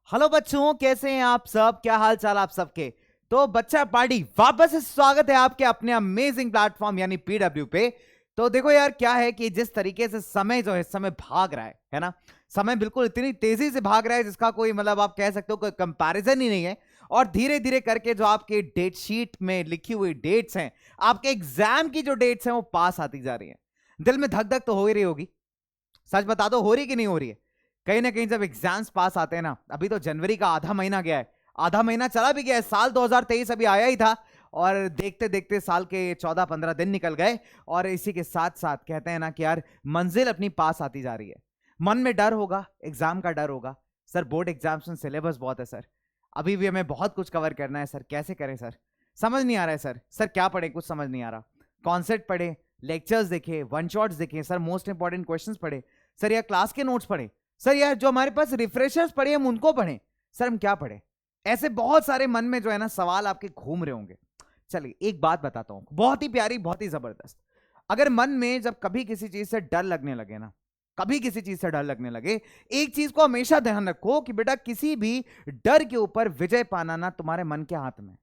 Hello बच्चों, कैसे हैं आप सब? क्या हाल चाल आप सबके? तो बच्चा पार्टी वापस से स्वागत है आपके अपने अमेजिंग प्लेटफॉर्म यानी पीडब्ल्यू पे। तो देखो यार, क्या है कि जिस तरीके से समय जो है समय भाग रहा है ना। समय बिल्कुल इतनी तेजी से भाग रहा है जिसका कोई मतलब आप कह सकते हो कोई कंपैरिजन ही नहीं है। और धीरे धीरे करके जो आपके डेट शीट में लिखी हुई डेट्स हैं, आपके एग्जाम की जो डेट्स हैं वो पास आती जा रही है। दिल में धक धक तो हो ही रही होगी। सच बता दो, हो रही कि नहीं हो रही है? कहीं ना कहीं जब एग्जाम्स पास आते हैं ना, अभी तो जनवरी का आधा महीना गया है, आधा महीना चला भी गया है, साल 2023 अभी आया ही था। और देखते देखते साल के 14-15 दिन निकल गए। और इसी के साथ साथ कहते हैं ना कि यार मंजिल अपनी पास आती जा रही है। मन में डर होगा, एग्जाम का डर होगा। सर बोर्ड एग्जाम्स में सिलेबस बहुत है सर, अभी भी हमें बहुत कुछ कवर करना है सर, कैसे करें सर? समझ नहीं आ रहा है सर। सर क्या पढ़े, कुछ समझ नहीं आ रहा। कॉन्सेप्ट पढ़े, लेक्चर्स देखे, वन शॉट्स देखे सर, मोस्ट इंपॉर्टेंट क्वेश्चंस पढ़े सर, या क्लास के नोट्स पढ़े सर, यार जो हमारे पास रिफ्रेशर्स पढ़े हम उनको पढ़ें सर, हम क्या पढ़े? ऐसे बहुत सारे मन में जो है ना सवाल आपके घूम रहे होंगे। चलिए एक बात बताता हूं, बहुत ही प्यारी, बहुत ही जबरदस्त। अगर मन में जब कभी किसी चीज से डर लगने लगे ना, कभी किसी चीज से डर लगने लगे, एक चीज को हमेशा ध्यान रखो कि बेटा किसी भी डर के ऊपर विजय पाना ना तुम्हारे मन के हाथ में।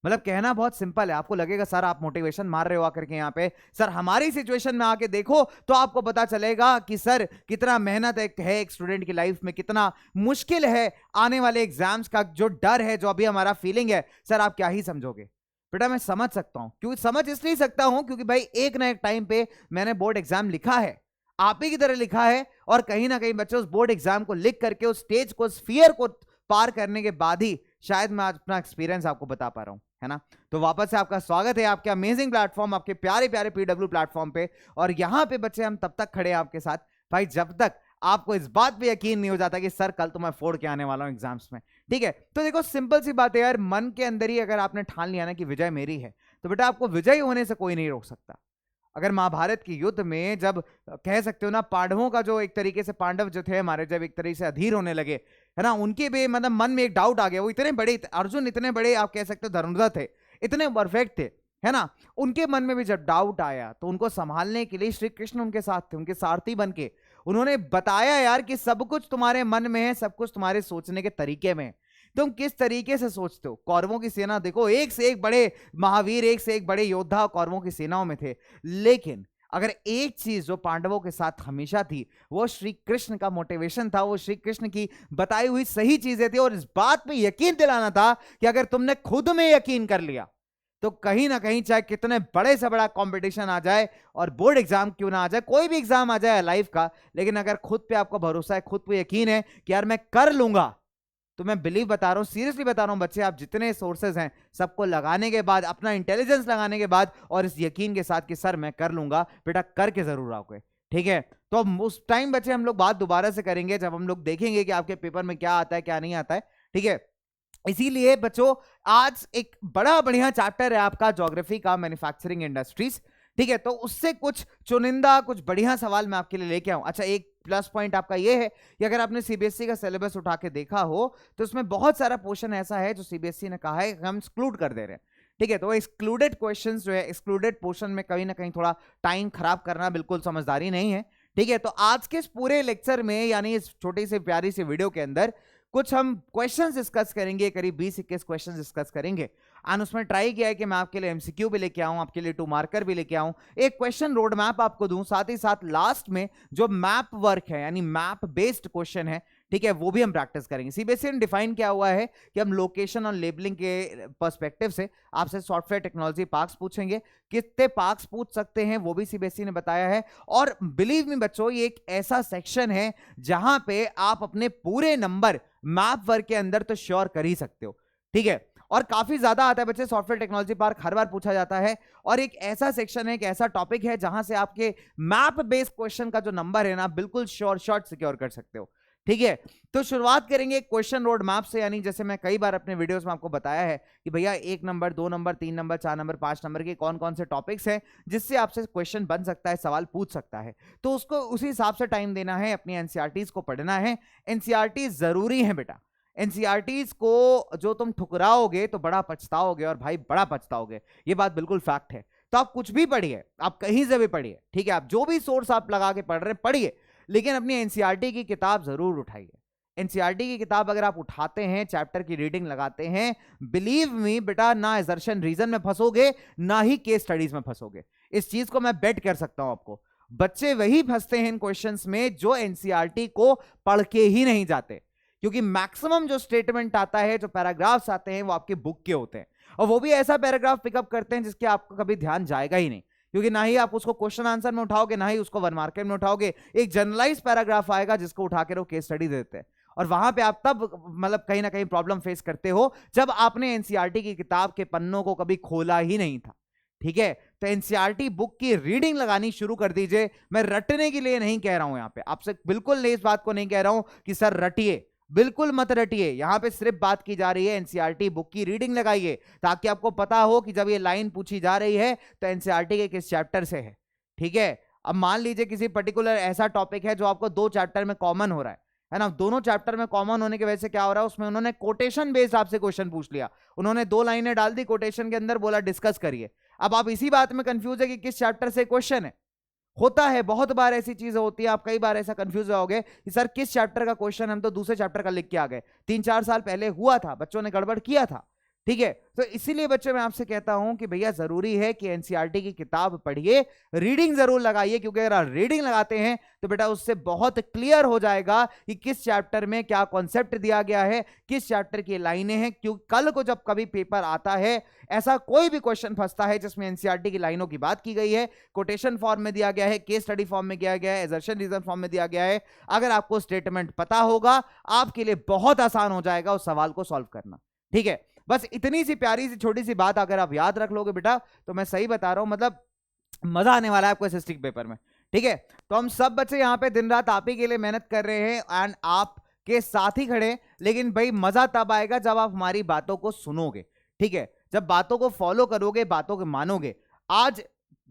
मतलब कहना बहुत सिंपल है, आपको लगेगा सर आप मोटिवेशन मार रहे हो आकर के यहाँ पे। सर हमारी सिचुएशन में आके देखो तो आपको पता चलेगा कि सर कितना मेहनत है एक स्टूडेंट की लाइफ में, कितना मुश्किल है आने वाले एग्जाम्स का जो डर है, जो अभी हमारा फीलिंग है। सर आप क्या ही समझोगे? बेटा मैं समझ सकता हूं, क्योंकि समझ इसलिए सकता हूं क्योंकि भाई एक ना एक टाइम पे मैंने बोर्ड एग्जाम लिखा है, आप ही की तरह लिखा है। और कहीं ना कहीं बच्चों उस बोर्ड एग्जाम को लिख करके उस स्टेज को, उस फियर को पार करने के बाद ही शायद मैं आज अपना एक्सपीरियंस आपको बता पा रहा हूं, है ना। तो वापस से आपका स्वागत है आपके अमेजिंग प्लेटफॉर्म, आपके प्यारे प्यारे पीडब्ल्यू प्लेटफॉर्म पे। और यहां पे बच्चे हम तब तक खड़े हैं आपके साथ भाई जब तक आपको इस बात पे यकीन नहीं हो जाता कि सर कल तो मैं फोड़ के आने वाला हूं एग्जाम्स में। ठीक है, तो देखो सिंपल सी बात है यार, मन के अंदर ही अगर आपने ठान लिया ना कि विजय मेरी है, तो बेटा आपको विजयी होने से कोई नहीं रोक सकता। अगर महाभारत की युद्ध में जब कह सकते हो ना, पांडवों का जो एक तरीके से, पांडव जो थे हमारे, जब एक तरीके से अधीर होने लगे, है ना, उनके भी मतलब मन में एक डाउट आ गया। वो इतने बड़े अर्जुन, इतने बड़े आप कह सकते हो धनुर्धर थे, इतने परफेक्ट थे, है ना। उनके मन में भी जब डाउट आया तो उनको संभालने के लिए श्री कृष्ण उनके साथ थे, उनके सारथी बन के। उन्होंने बताया यार कि सब कुछ तुम्हारे मन में है, सब कुछ तुम्हारे सोचने के तरीके में है, तुम किस तरीके से सोचते हो। कौरवों की सेना देखो, एक से एक बड़े महावीर, एक से एक बड़े योद्धा कौरवों की सेनाओं में थे। लेकिन अगर एक चीज जो पांडवों के साथ हमेशा थी, वो श्री कृष्ण का मोटिवेशन था, वो श्री कृष्ण की बताई हुई सही चीजें थी। और इस बात पे यकीन दिलाना था कि अगर तुमने खुद में यकीन कर लिया तो कहीं ना कहीं चाहे कितने बड़े से बड़ा कंपटीशन आ जाए, और बोर्ड एग्जाम क्यों ना आ जाए, कोई भी एग्जाम आ जाए लाइफ का, लेकिन अगर खुद पे आपको भरोसा है, खुद पे यकीन है कि यार मैं कर लूंगा, तो मैं बिलीव बता रहा हूं, सीरियसली बता रहा हूं बच्चे, आप जितने सोर्सेज हैं सबको लगाने के बाद, अपना इंटेलिजेंस लगाने के बाद, और इस यकीन के साथ कि सर मैं कर लूंगा, बेटा करके जरूर आओगे। ठीक है, तो अब उस टाइम बच्चे हम लोग बात दोबारा से करेंगे जब हम लोग देखेंगे कि आपके पेपर में क्या आता है क्या नहीं आता है। ठीक है, इसीलिए बच्चों आज एक बड़ा बढ़िया चैप्टर है आपका ज्योग्राफी का, मैन्युफैक्चरिंग इंडस्ट्रीज। ठीक है, तो उससे कुछ चुनिंदा कुछ बढ़िया सवाल मैं आपके लिए लेके आऊं। अच्छा, एक प्लस पॉइंट आपका ये है कि अगर आपने सीबीएसई का सिलेबस उठा के देखा हो तो उसमें बहुत सारा पोर्शन ऐसा है जो सीबीएसई ने कहा है हम एक्सक्लूड कर दे रहे हैं। ठीक है, तो एक्सक्लूडेड क्वेश्चंस जो है, एक्सक्लूडेड पोर्शन में कहीं ना कहीं थोड़ा टाइम खराब करना बिल्कुल समझदारी नहीं है। ठीक है, तो आज के इस पूरे लेक्चर में, यानी इस छोटी सी प्यारी सी वीडियो के अंदर कुछ हम क्वेश्चंस डिस्कस करेंगे, करीब 20-21 क्वेश्चंस डिस्कस करेंगे। एंड उसमें ट्राई किया है कि मैं आपके लिए एमसीक्यू भी लेके आऊं, आपके लिए 2 मार्कर भी लेके आऊं, एक क्वेश्चन रोड मैप आपको दूं, साथ ही साथ लास्ट में जो मैप वर्क है यानी मैप बेस्ड क्वेश्चन है, ठीक है, वो भी हम प्रैक्टिस करेंगे। सीबीएसई ने डिफाइन किया हुआ है कि हम लोकेशन और लेबलिंग के पर्सपेक्टिव से आपसे सॉफ्टवेयर टेक्नोलॉजी पार्क्स पूछेंगे, कितने पार्क्स पूछ सकते हैं वो भी सीबीएसई ने बताया है। और बिलीव मी बच्चों, ये एक ऐसा सेक्शन है जहां पे आप अपने पूरे नंबर मैप वर्क के अंदर तो श्योर कर ही सकते हो। ठीक है, और काफी ज्यादा आता है बच्चे, सॉफ्टवेयर टेक्नोलॉजी पार्क हर बार पूछा जाता है, और एक ऐसा सेक्शन है, एक ऐसा टॉपिक है जहां से आपके मैप बेस्ड क्वेश्चन का जो नंबर है ना, बिल्कुल श्योर शॉर्ट सिक्योर कर सकते हो। ठीक है, तो शुरुआत करेंगे क्वेश्चन रोड मैप से, यानी जैसे मैं कई बार अपने वीडियोस में आपको बताया है कि भैया 1 number, 2 number, 3 number, 4 number, 5 number के कौन कौन से टॉपिक्स हैं जिससे आपसे क्वेश्चन बन सकता है, सवाल पूछ सकता है, तो उसको उसी हिसाब से टाइम देना है, अपनी एनसीईआरटीज को पढ़ना है। एनसीईआरटीज जरूरी है बेटा, एनसीईआरटीज को जो तुम ठुकराओगे तो बड़ा पछताओगे, और भाई बड़ा पछताओगे, ये बात बिल्कुल फैक्ट है। तो आप कुछ भी पढ़िए, आप कहीं से भी पढ़िए, ठीक है, आप जो भी सोर्स आप लगा के पढ़ रहे हैं पढ़िए, लेकिन अपनी एनसीईआरटी की किताब जरूर उठाइए। एनसीईआरटी की किताब अगर आप उठाते हैं, चैप्टर की रीडिंग लगाते हैं, बिलीव मी बेटा, ना एजर्शन रीजन में फंसोगे, ना ही केस स्टडीज में फंसोगे। इस चीज को मैं बेट कर सकता हूं आपको। बच्चे वही फंसते हैं इन क्वेश्चंस में जो एनसीईआरटी को पढ़ के ही नहीं जाते, क्योंकि मैक्सिमम जो स्टेटमेंट आता है, जो पैराग्राफ्स आते हैं, वो आपके बुक के होते हैं, और वो भी ऐसा पैराग्राफ पिकअप करते हैं जिसके आपको कभी ध्यान जाएगा ही नहीं, क्योंकि ना ही आप उसको क्वेश्चन आंसर में उठाओगे, ना ही उसको वन मार्कर में उठाओगे। एक जनरलाइज पैराग्राफ आएगा जिसको उठा के वो केस स्टडी देते हैं, और वहां पे आप तब मतलब कहीं ना कहीं प्रॉब्लम फेस करते हो जब आपने एनसीईआरटी की किताब के पन्नों को कभी खोला ही नहीं था। ठीक है, तो एनसीईआरटी बुक की रीडिंग लगानी शुरू कर दीजिए। मैं रटने के लिए नहीं कह रहा हूं, यहां पे आपसे बिल्कुल इस बात को नहीं कह रहा हूं कि सर रटिए, बिल्कुल मत रटिए। यहां पे सिर्फ बात की जा रही है एनसीईआरटी बुक की रीडिंग लगाइए, ताकि आपको पता हो कि जब ये लाइन पूछी जा रही है तो एनसीईआरटी के किस चैप्टर से है। ठीक है, अब मान लीजिए किसी पर्टिकुलर ऐसा टॉपिक है जो आपको 2 चैप्टर में कॉमन हो रहा है ना, दोनों चैप्टर में कॉमन होने की वजह से क्या हो रहा है, उसमें उन्होंने कोटेशन बेस्ड आपसे क्वेश्चन पूछ लिया, उन्होंने 2 लाइनें डाल दी कोटेशन के अंदर, बोला डिस्कस करिए। अब आप इसी बात में कंफ्यूज है कि किस चैप्टर से क्वेश्चन है। होता है, बहुत बार ऐसी चीजें होती है, आप कई बार ऐसा कंफ्यूज होगे कि सर किस चैप्टर का क्वेश्चन, हम तो दूसरे चैप्टर का लिख के आ गए, 3-4 साल पहले हुआ था, बच्चों ने गड़बड़ किया था। ठीक है, तो इसीलिए बच्चे मैं आपसे कहता हूं कि भैया जरूरी है कि एनसीईआरटी की किताब पढ़िए, रीडिंग जरूर लगाइए, क्योंकि अगर आप रीडिंग लगाते हैं तो बेटा उससे बहुत क्लियर हो जाएगा कि किस चैप्टर में क्या कॉन्सेप्ट दिया गया है, किस चैप्टर की लाइनें हैं। क्योंकि कल को जब कभी पेपर आता है, ऐसा कोई भी क्वेश्चन फंसता है जिसमें एनसीईआरटी की लाइनों की बात की गई है, कोटेशन फॉर्म में दिया गया है, केस स्टडी फॉर्म में दिया गया है, एजर्शन रीजन फॉर्म में दिया गया है, अगर आपको स्टेटमेंट पता होगा, आपके लिए बहुत आसान हो जाएगा उस सवाल को सॉल्व करना। ठीक है, बस इतनी सी प्यारी सी छोटी सी बात अगर आप याद रख लोगे बेटा, तो मैं सही बता रहा हूं, मतलब मजा आने वाला है आपको स्टैटिस्टिक्स पेपर में। ठीक है, तो हम सब बच्चे यहाँ पे दिन रात आप ही के लिए मेहनत कर रहे हैं, एंड आप के साथ ही खड़े, लेकिन भाई मजा तब आएगा जब आप हमारी बातों को सुनोगे। ठीक है, जब बातों को फॉलो करोगे, बातों को मानोगे। आज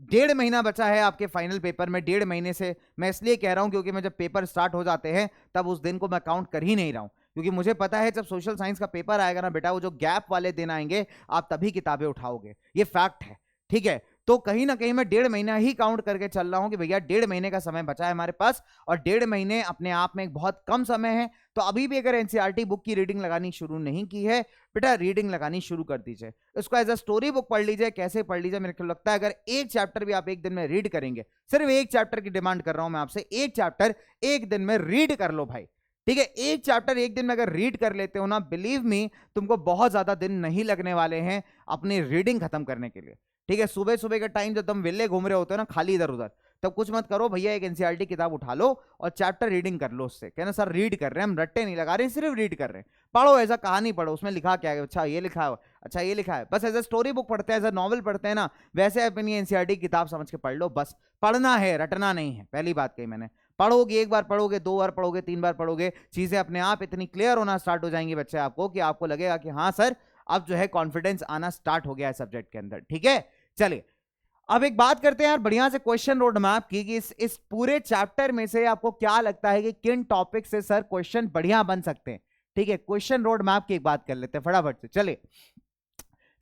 1.5 महीना बचा है आपके फाइनल पेपर में, 1.5 महीने से मैं इसलिए कह रहा हूं क्योंकि मैं जब पेपर स्टार्ट हो जाते हैं तब उस दिन को मैं काउंट कर ही नहीं रहा हूं, क्योंकि मुझे पता है जब सोशल साइंस का पेपर आएगा ना बेटा, वो जो गैप वाले दिन आएंगे, आप तभी किताबें उठाओगे, ये फैक्ट है। ठीक है, तो कहीं ना कहीं मैं 1.5 महीना ही काउंट करके चल रहा हूं कि भैया 1.5 महीने का समय बचा है हमारे पास, और 1.5 महीने अपने आप में एक बहुत कम समय है। तो अभी भी अगर एनसीईआरटी बुक की रीडिंग लगानी शुरू नहीं की है बेटा, रीडिंग लगानी शुरू कर दीजिए, इसको एज अ स्टोरी बुक पढ़ लीजिए। कैसे पढ़ लीजिए, मेरे को लगता है अगर एक चैप्टर भी आप एक दिन में रीड करेंगे, सिर्फ एक चैप्टर की डिमांड कर रहा हूं मैं आपसे, एक चैप्टर एक दिन में रीड कर लो भाई। ठीक है, एक चैप्टर एक दिन में अगर रीड कर लेते हो ना, बिलीव मी, तुमको बहुत ज्यादा दिन नहीं लगने वाले हैं अपनी रीडिंग खत्म करने के लिए। ठीक है, सुबह सुबह का टाइम जब तुम विले घूम रहे होते हो ना, खाली इधर उधर, तब कुछ मत करो भैया, एक एनसीईआरटी किताब उठा लो और चैप्टर रीडिंग कर लो उससे। कहना सर रीड कर रहे हैं हम, रट्टे नहीं लगा रहे, सिर्फ रीड कर रहे हैं। पढ़ो, ऐसा कहानी पढ़ो, उसमें लिखा क्या है, अच्छा ये लिखा है, अच्छा ये लिखा है, बस एज ए स्टोरी बुक पढ़ते हैं, एज ए नॉवल पढ़ते हैं ना, वैसे अपनी एनसीईआरटी किताब समझ के पढ़ लो। बस पढ़ना है, रटना नहीं है, पहली बात कही मैंने। पढ़ोगे, एक बार पढ़ोगे, 2 बार पढ़ोगे, 3 बार पढ़ोगे, चीजें अपने आप इतनी क्लियर होना स्टार्ट हो जाएंगी बच्चे आपको, कि आपको लगेगा कि हाँ सर, अब जो है कॉन्फिडेंस आना स्टार्ट हो गया है सब्जेक्ट के अंदर। ठीक है, चलिए अब एक बात करते हैं यार बढ़िया से क्वेश्चन रोड मैप की, कि इस पूरे चैप्टर में से आपको क्या लगता है कि किन टॉपिक से सर क्वेश्चन बढ़िया बन सकते हैं। ठीक है, क्वेश्चन रोड मैप की एक बात कर लेते हैं फटाफट से। चलिए,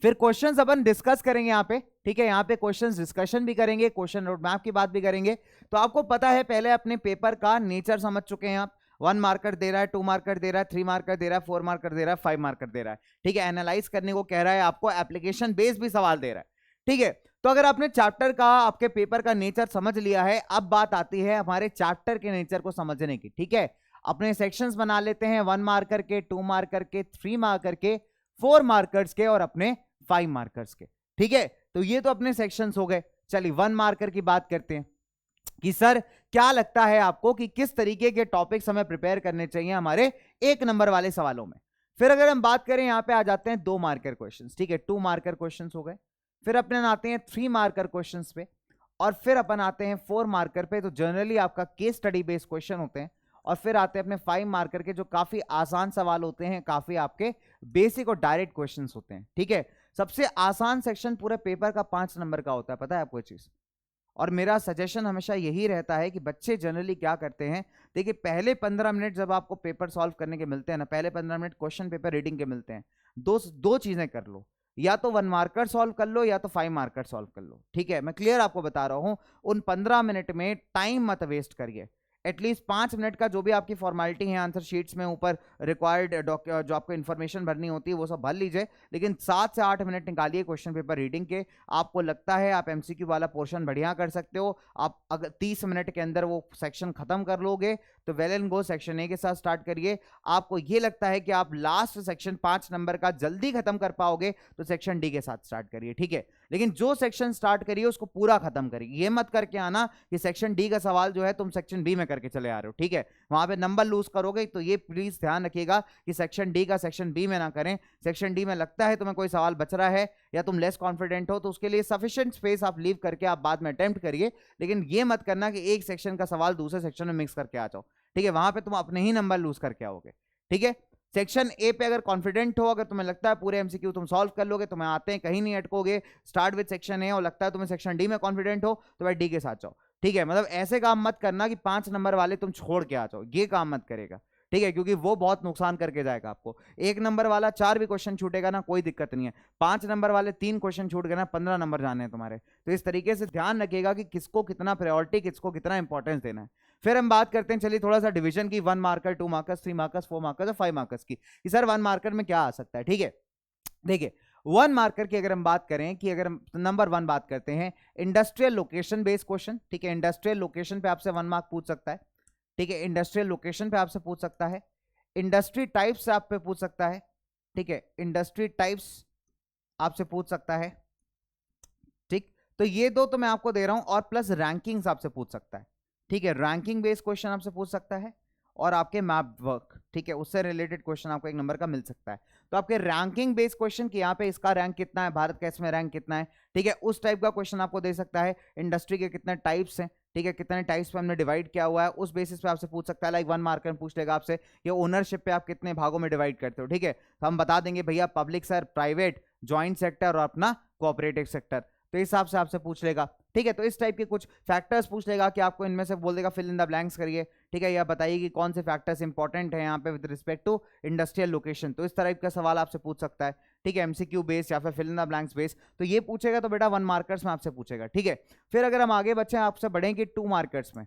फिर क्वेश्चंस अपन डिस्कस करेंगे यहाँ पे। ठीक है, यहाँ पे क्वेश्चंस डिस्कशन भी करेंगे, क्वेश्चन रोड मैप की बात भी करेंगे। तो आपको पता है पहले अपने पेपर का नेचर समझ चुके हैं आप, 1 मार्कर दे रहा है, 2 मार्कर दे रहा है, 3 मार्कर दे रहा है, 4 मार्कर दे रहा है, 5 मार्कर दे रहा है। ठीक है, एनालाइज करने को कह रहा है आपको, एप्लीकेशन बेस्ड भी सवाल दे रहा है। ठीक है, तो अगर आपने चैप्टर का, आपके पेपर का नेचर समझ लिया है, अब बात आती है हमारे चैप्टर के नेचर को समझने की। ठीक है, अपने सेक्शंस बना लेते हैं, 1 मार्कर के, 2 मार्कर के, 3 मार्कर के, 4 मार्कर्स के और अपने 5 मार्कर्स के। ठीक है, तो ये तो अपने सेक्शंस हो गए। चलिए 1 मार्कर की बात करते हैं कि सर क्या लगता है आपको कि किस तरीके के टॉपिक्स हमें प्रिपेयर करने चाहिए हमारे 1 नंबर वाले सवालों में। फिर अगर हम बात करें, यहां पे आ जाते हैं 2 मार्कर क्वेश्चंस। ठीक है, 2 मार्कर क्वेश्चंस हो गए। फिर अपन आते हैं 3 मार्कर क्वेश्चंस पे, और फिर अपन आते हैं 4 मार्कर पे, तो जनरली आपका केस स्टडी बेस्ड क्वेश्चन होते हैं। और फिर आते हैं अपने 5 मार्कर के, जो काफी आसान सवाल होते हैं, काफी आपके बेसिक और डायरेक्ट क्वेश्चंस होते हैं। ठीक है, सबसे आसान सेक्शन पूरे पेपर का 5 नंबर का होता है, पता है आपको चीज। और मेरा सजेशन हमेशा यही रहता है कि बच्चे जनरली क्या करते हैं, देखिए पहले 15 मिनट जब आपको पेपर सॉल्व करने के मिलते हैं ना, पहले 15 मिनट क्वेश्चन पेपर रीडिंग के मिलते हैं, दो चीजें कर लो, या तो 1 मार्कर सॉल्व कर लो या तो 5 मार्कर सॉल्व कर लो। ठीक है, मैं क्लियर आपको बता रहा हूं, उन 15 मिनट में टाइम मत वेस्ट करिए, एटलीस्ट 5 मिनट का जो भी आपकी फॉर्मेलिटी है आंसर शीट्स में ऊपर रिक्वायर्ड जो आपको इन्फॉर्मेशन भरनी होती है वो सब भर लीजिए, लेकिन 7 से 8 मिनट निकालिए क्वेश्चन पेपर रीडिंग के। आपको लगता है आप एमसीक्यू वाला पोर्शन बढ़िया कर सकते हो, आप अगर 30 मिनट के अंदर वो सेक्शन खत्म कर लोगे तो well and go, section A के साथ स्टार्ट करिए। आपको ये लगता है कि आप लास्ट सेक्शन 5 नंबर का जल्दी खत्म कर पाओगे तो सेक्शन डी के साथ स्टार्ट करिए, ठीक है। लेकिन जो सेक्शन स्टार्ट करिए उसको पूरा खत्म करिए, ये मत करके आना कि सेक्शन डी का सवाल जो है तुम सेक्शन बी में करके चले आ रहे हो, ठीक है, वहां पे नंबर लूज करोगे। तो ये प्लीज ध्यान रखिएगा कि सेक्शन डी का सेक्शन बी में ना करें। सेक्शन डी में लगता है तुम्हें कोई सवाल बच रहा है या तुम लेस कॉन्फिडेंट हो तो उसके लिए सफिशिएंट स्पेस आप लीव करके आप बाद में अटेम्प्ट करिए, लेकिन ये मत करना कि एक सेक्शन का सवाल दूसरे सेक्शन में मिक्स करके आ जाओ, ठीक है, वहां पे तुम अपने ही नंबर लूज करके आओगे, ठीक है। सेक्शन ए पे अगर कॉन्फिडेंट हो, अगर तुम्हें लगता है पूरे एमसीक्यू तुम सॉल्व कर लोगे, तुम्हें आते हैं, कहीं नहीं अटकोगे, स्टार्ट विद सेक्शन ए, और लगता है तुम्हें सेक्शन डी में कॉन्फिडेंट हो तो भाई डी के साथ जाओ, ठीक है। मतलब ऐसे काम मत करना कि 5 नंबर वाले तुम छोड़ के आ जाओ, ये काम मत करेगा, ठीक है, क्योंकि वो बहुत नुकसान करके जाएगा आपको। 1 नंबर वाला 4 भी क्वेश्चन छूटेगा ना, कोई दिक्कत नहीं है, 5 नंबर वाले 3 क्वेश्चन छूट गए ना, 15 नंबर जाने हैं तुम्हारे। तो इस तरीके से ध्यान रखिएगा कि किसको कितना प्रायोरिटी, किसको कितना इंपॉर्टेंस देना है। फिर हम बात करते हैं, चलिए थोड़ा सा डिवीजन की, 1 मार्कर, 2 मार्कर्स, 3 मार्कर्स, 4 मार्कर्स और 5 मार्कर्स की, कि सर 1 मार्कर में क्या आ सकता है, ठीक है। देखिए 1 मार्कर की अगर हम बात करें, कि अगर हम नंबर 1 बात करते हैं, इंडस्ट्रियल लोकेशन बेस्ड क्वेश्चन, ठीक है, इंडस्ट्रियल लोकेशन पे आपसे 1 मार्क पूछ सकता है, ठीक है, इंडस्ट्रियल लोकेशन पे आपसे पूछ सकता है, इंडस्ट्री टाइप्स आप पे पूछ सकता है, ठीक है, इंडस्ट्री टाइप्स आपसे पूछ सकता है, ठीक। तो ये दो तो मैं आपको दे रहा हूं, और प्लस रैंकिंग्स आपसे पूछ सकता है, ठीक है, रैंकिंग बेस्ड क्वेश्चन आपसे पूछ सकता है, और आपके मैप वर्क, ठीक है, उससे रिलेटेड क्वेश्चन आपको 1 नंबर का मिल सकता है। तो आपके रैंकिंग बेस्ड क्वेश्चन की यहाँ पे इसका रैंक कितना है, भारत का इसमें रैंक कितना है, ठीक है, उस टाइप का क्वेश्चन आपको दे सकता है। इंडस्ट्री के कितने टाइप्स हैं, ठीक है, कितने टाइप्स पे हमने डिवाइड किया हुआ है, उस बेसिस पे आपसे पूछ सकता है। लाइक 1 मार्कर पूछ लेगा आपसे, ये ओनरशिप पे आप कितने भागों में डिवाइड करते हो, ठीक है, तो हम बता देंगे भैया public sir, private, joint sector और अपना कोऑपरेटिव सेक्टर, तो इस हिसाब से आपसे पूछ लेगा, ठीक है। तो इस टाइप के कुछ फैक्टर्स पूछ लेगा कि आपको इनमें से बोल देगा फिल इन द ब्लैंक्स करिए, ठीक है, या बताइए कि कौन से फैक्टर्स इंपॉर्टेंट है यहाँ पे with respect to industrial location. तो इस तरह का सवाल आपसे पूछ सकता है, ठीक है, एमसीक्यू बेस या फिर fill in the blanks base. तो ये पूछेगा तो बेटा 1 मार्कर्स में आपसे पूछेगा, ठीक है। फिर अगर हम आगे बच्चे आपसे बढ़ेंगे 2 मार्कर्स में,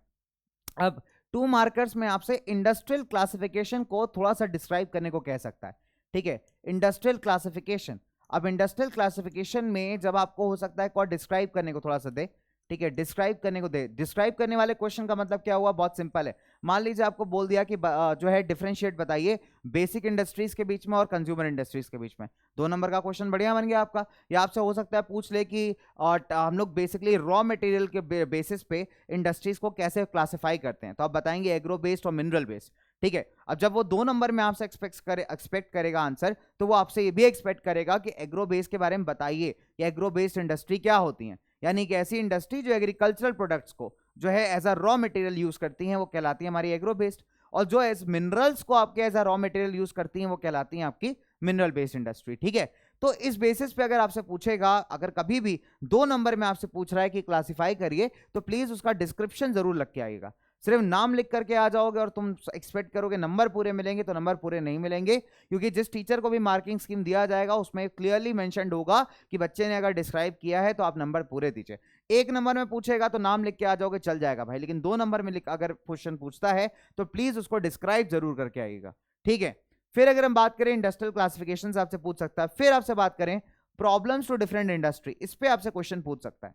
अब 2 मार्कर्स में आपसे इंडस्ट्रियल क्लासिफिकेशन को थोड़ा सा डिस्क्राइब करने को कह सकता है, ठीक है, इंडस्ट्रियल क्लासिफिकेशन। अब इंडस्ट्रियल क्लासिफिकेशन में जब आपको हो सकता है को डिस्क्राइब करने को थोड़ा सा दे, ठीक है, डिस्क्राइब करने को दे। डिस्क्राइब करने वाले क्वेश्चन का मतलब क्या हुआ, बहुत सिंपल है। मान लीजिए आपको बोल दिया कि जो है डिफरेंशिएट बताइए बेसिक इंडस्ट्रीज के बीच में और कंज्यूमर इंडस्ट्रीज के बीच में, 2 नंबर का क्वेश्चन बढ़िया बन गया आपका। या आपसे हो सकता है पूछ ले कि हम लोग बेसिकली रॉ मटेरियल के बेसिस पे इंडस्ट्रीज को कैसे क्लासिफाई करते हैं, तो आप बताएंगे एग्रो बेस्ड और मिनरल बेस्ड, ठीक है। अब जब वो 2 नंबर में आपसे एक्सपेक्ट करेगा आंसर, तो वो आपसे ये भी एक्सपेक्ट करेगा कि एग्रो बेस्ड के बारे में बताइए कि एग्रो बेस्ड इंडस्ट्री क्या होती है, यानी कि ऐसी इंडस्ट्री जो एग्रीकल्चरल प्रोडक्ट्स को जो है as a raw material use करती हैं वो कहलाती है हमारी एग्रो बेस्ड, और जो एज मिनरल्स को आपके as a raw material use करती हैं वो कहलाती हैं आपकी मिनरल बेस्ड इंडस्ट्री, ठीक है। तो इस बेसिस पे अगर आपसे पूछेगा, अगर कभी भी 2 नंबर में आपसे पूछ रहा है कि क्लासिफाई करिए, तो प्लीज उसका डिस्क्रिप्शन जरूर लग के आइएगा। सिर्फ नाम लिख करके आ जाओगे और तुम एक्सपेक्ट करोगे नंबर पूरे मिलेंगे, तो नंबर पूरे नहीं मिलेंगे, क्योंकि जिस टीचर को भी मार्किंग स्कीम दिया जाएगा उसमें क्लियरली मेंशन्ड होगा कि बच्चे ने अगर डिस्क्राइब किया है तो आप नंबर पूरे दीजिए। 1 नंबर में पूछेगा तो नाम लिख के आ जाओगे, चल जाएगा भाई, लेकिन 2 नंबर में अगर क्वेश्चन पूछता है तो प्लीज उसको डिस्क्राइब जरूर करके आइएगा, ठीक है। फिर अगर हम बात करें इंडस्ट्रियल क्लासिफिकेशन आपसे पूछ सकता है। फिर आपसे बात करें प्रॉब्लम्स टू डिफरेंट इंडस्ट्री, इस पे आपसे क्वेश्चन पूछ सकता है,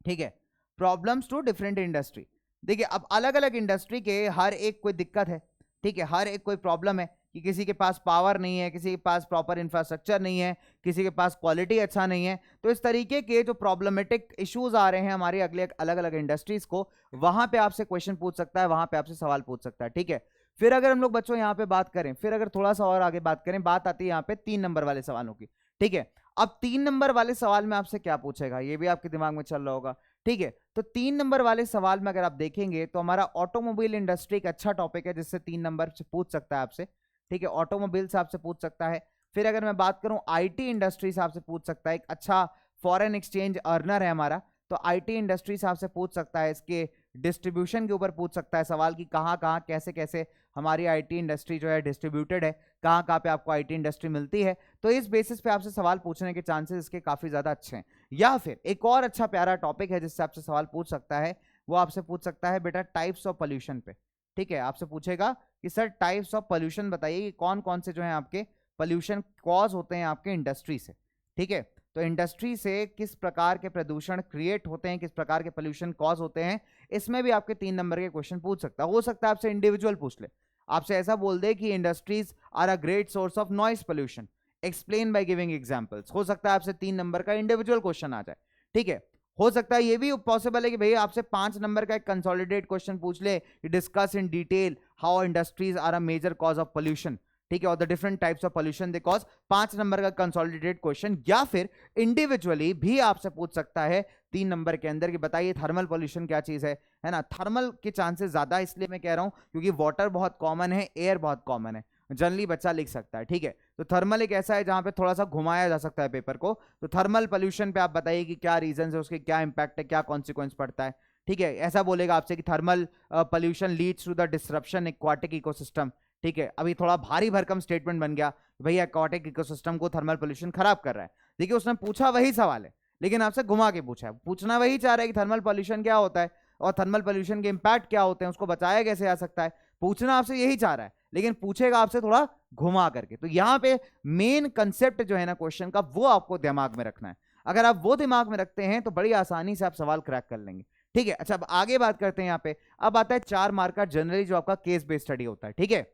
ठीक है, प्रॉब्लम्स टू डिफरेंट इंडस्ट्री। देखिए अब अलग अलग इंडस्ट्री के हर एक कोई दिक्कत है, ठीक है, हर एक कोई प्रॉब्लम है कि किसी के पास पावर नहीं है, किसी के पास प्रॉपर इंफ्रास्ट्रक्चर नहीं है, किसी के पास क्वालिटी अच्छा नहीं है। तो इस तरीके के जो प्रॉब्लमेटिक इश्यूज आ रहे हैं हमारे अगले अलग अलग इंडस्ट्रीज को, वहां पे आपसे क्वेश्चन पूछ सकता है, वहां पे आपसे सवाल पूछ सकता है, ठीक है। फिर अगर हम लोग बच्चों यहाँ पे बात करें, फिर अगर थोड़ा सा और आगे बात करें, बात आती है यहाँ पे 3 नंबर वाले सवालों की, ठीक है। अब 3 नंबर वाले सवाल में आपसे क्या पूछेगा, ये भी आपके दिमाग में चल रहा होगा, ठीक है। तो 3 नंबर वाले सवाल में अगर आप देखेंगे तो हमारा ऑटोमोबाइल इंडस्ट्री एक अच्छा टॉपिक है जिससे 3 नंबर से पूछ सकता है आपसे, ठीक है, ऑटोमोबाइल से आपसे पूछ सकता है। फिर अगर मैं बात करूं आईटी इंडस्ट्री से आपसे पूछ सकता है, एक अच्छा फॉरेन एक्सचेंज अर्नर है हमारा, तो आईटी इंडस्ट्री से आपसे पूछ सकता है, इसके डिस्ट्रीब्यूशन के ऊपर पूछ सकता है सवाल कि कहाँ कहाँ कैसे कैसे हमारी आईटी इंडस्ट्री जो है डिस्ट्रीब्यूटेड है, कहाँ कहाँ पे आपको आईटी इंडस्ट्री मिलती है। तो इस बेसिस पे आपसे सवाल पूछने के चांसेस इसके काफी ज्यादा अच्छे हैं। या फिर एक और अच्छा प्यारा टॉपिक है जिससे आपसे सवाल पूछ सकता है, वो आपसे पूछ सकता है बेटा टाइप्स ऑफ पोल्यूशन पे। ठीक है, आपसे पूछेगा कि सर टाइप्स ऑफ पोल्यूशन बताइए कि कौन कौन से जो है आपके पोल्यूशन कॉज होते हैं आपके इंडस्ट्री से। ठीक है, तो इंडस्ट्री से किस प्रकार के प्रदूषण क्रिएट होते हैं, किस प्रकार के पोल्यूशन कॉज होते हैं, इसमें भी आपके 3 नंबर के क्वेश्चन पूछ सकता है। हो सकता है आपसे इंडिविजुअल पूछ ले, आपसे ऐसा बोल दे कि industries are a great source of noise pollution, explain by giving examples. हो सकता है आपसे 3 नंबर का इंडिविजुअल क्वेश्चन आ जाए। ठीक है, हो सकता है ये भी पॉसिबल है कि भैया आपसे 5 नंबर का एक कंसोलिडेट क्वेश्चन पूछ ले, discuss in detail how industries are a major cause of pollution. ठीक है, और the different types of pollution they cause, 5 number का कंसोलिडेटेड क्वेश्चन। या फिर इंडिविजुअली भी आपसे पूछ सकता है 3 नंबर के अंदर कि बताइए थर्मल पोल्यूशन क्या चीज है ना। थर्मल के चांसेस ज्यादा इसलिए मैं कह रहा हूं क्योंकि वाटर बहुत कॉमन है, एयर बहुत कॉमन है, जनरली बच्चा लिख सकता है। ठीक है, तो थर्मल एक ऐसा है जहां पे थोड़ा सा घुमाया जा सकता है पेपर को। तो थर्मल पोल्यूशन पे आप बताइए कि क्या रीजन है, उसके क्या इंपैक्ट है, क्या कॉन्सिक्वेंस पड़ता है। ठीक है, ऐसा बोलेगा आपसे कि thermal pollution leads to the disruption aquatic ecosystem. ठीक है, अभी थोड़ा भारी भरकम स्टेटमेंट बन गया, भैया एक्वाटिक इकोसिस्टम को थर्मल पोल्यूशन खराब कर रहा है। देखिए उसने पूछा वही सवाल है लेकिन आपसे घुमा के पूछा है, पूछना वही चाह रहा है कि थर्मल पोल्यूशन क्या होता है और थर्मल पोल्यूशन के इंपैक्ट क्या होते हैं, उसको बचाया कैसे जा सकता है, पूछना आपसे यही चाह रहा है लेकिन पूछेगा आपसे थोड़ा घुमा करके। तो यहां पे मेन कंसेप्ट जो है ना क्वेश्चन का, वो आपको दिमाग में रखना है। अगर आप वो दिमाग में रखते हैं तो बड़ी आसानी से आप सवाल क्रैक कर लेंगे। ठीक है, अच्छा अब आगे बात करते हैं। यहाँ पे अब आता है 4 मार्कर जनरली जो आपका केस बेस्ड स्टडी होता है। ठीक है,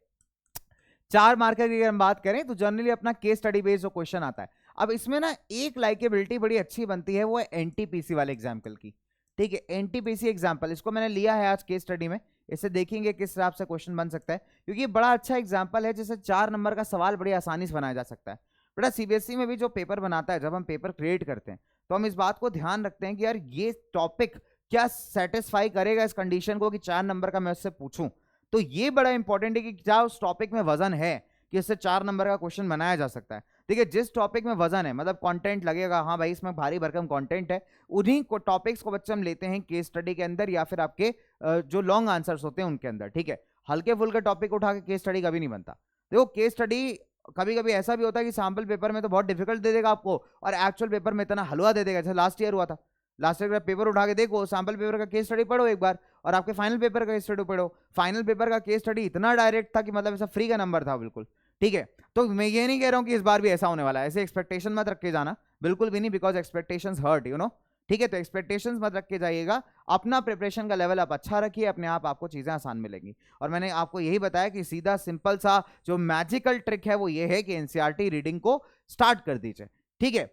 4 मार्कर की अगर हम बात करें तो जनरली अपना केस स्टडी बेस्ड जो क्वेश्चन आता है। अब इसमें ना एक लाइकेबिलिटी बड़ी अच्छी बनती है, वो है एनटीपीसी वाले एग्जाम्पल की। ठीक है, एनटीपीसी एग्जाम्पल इसको मैंने लिया है आज केस स्टडी में, इसे देखेंगे किस हिसाब से क्वेश्चन बन सकता है, क्योंकि बड़ा अच्छा एग्जाम्पल है जिससे 4 नंबर का सवाल बड़ी आसानी से बनाया जा सकता है। बेटा सीबीएसई में भी जो पेपर बनाता है, जब हम पेपर क्रिएट करते हैं तो हम इस बात को ध्यान रखते हैं कि यार ये टॉपिक क्या सेटिस्फाई करेगा इस कंडीशन को कि 4 नंबर का मैं उससे पूछूं। तो ये बड़ा इंपॉर्टेंट है कि क्या उस टॉपिक में वजन है कि इससे 4 नंबर का क्वेश्चन बनाया जा सकता है। देखिए जिस टॉपिक में वजन है, मतलब कंटेंट लगेगा, हाँ भाई इसमें भारी भरकम कंटेंट है, उन्हीं को टॉपिक्स को बच्चे हम लेते हैं केस स्टडी के अंदर या फिर आपके जो लॉन्ग आंसर्स होते हैं उनके अंदर। ठीक है, हल्के फुल्के टॉपिक उठा के केस स्टडी कभी नहीं बनता। देखो केस स्टडी कभी कभी ऐसा भी होता है कि सैंपल पेपर में तो बहुत डिफिकल्ट दे देगा आपको और एक्चुअल पेपर में इतना हलवा दे देगा। जैसे लास्ट ईयर हुआ था, लास्ट ईयर का पेपर उठा के देखो, सैंपल पेपर का केस स्टडी पढ़ो एक बार और आपके फाइनल पेपर का केस स्टडी पढ़ो। फाइनल पेपर का केस स्टडी इतना डायरेक्ट था कि मतलब ऐसा फ्री का नंबर था बिल्कुल। ठीक है, तो मैं ये नहीं कह रहा हूं कि इस बार भी ऐसा होने वाला है, ऐसे एक्सपेक्टेशन मत रख के जाना, बिल्कुल भी नहीं, because expectations hurt you know. ठीक है, तो एक्सपेक्टेशंस मत रख के जाइएगा, अपना प्रिपरेशन का लेवल आप अच्छा रखिए, अपने आप आपको चीजें आसान मिलेंगी। और मैंने आपको यही बताया कि सीधा सिंपल सा जो मैजिकल ट्रिक है वो ये है कि एनसीईआरटी रीडिंग को स्टार्ट कर दीजिए। ठीक है,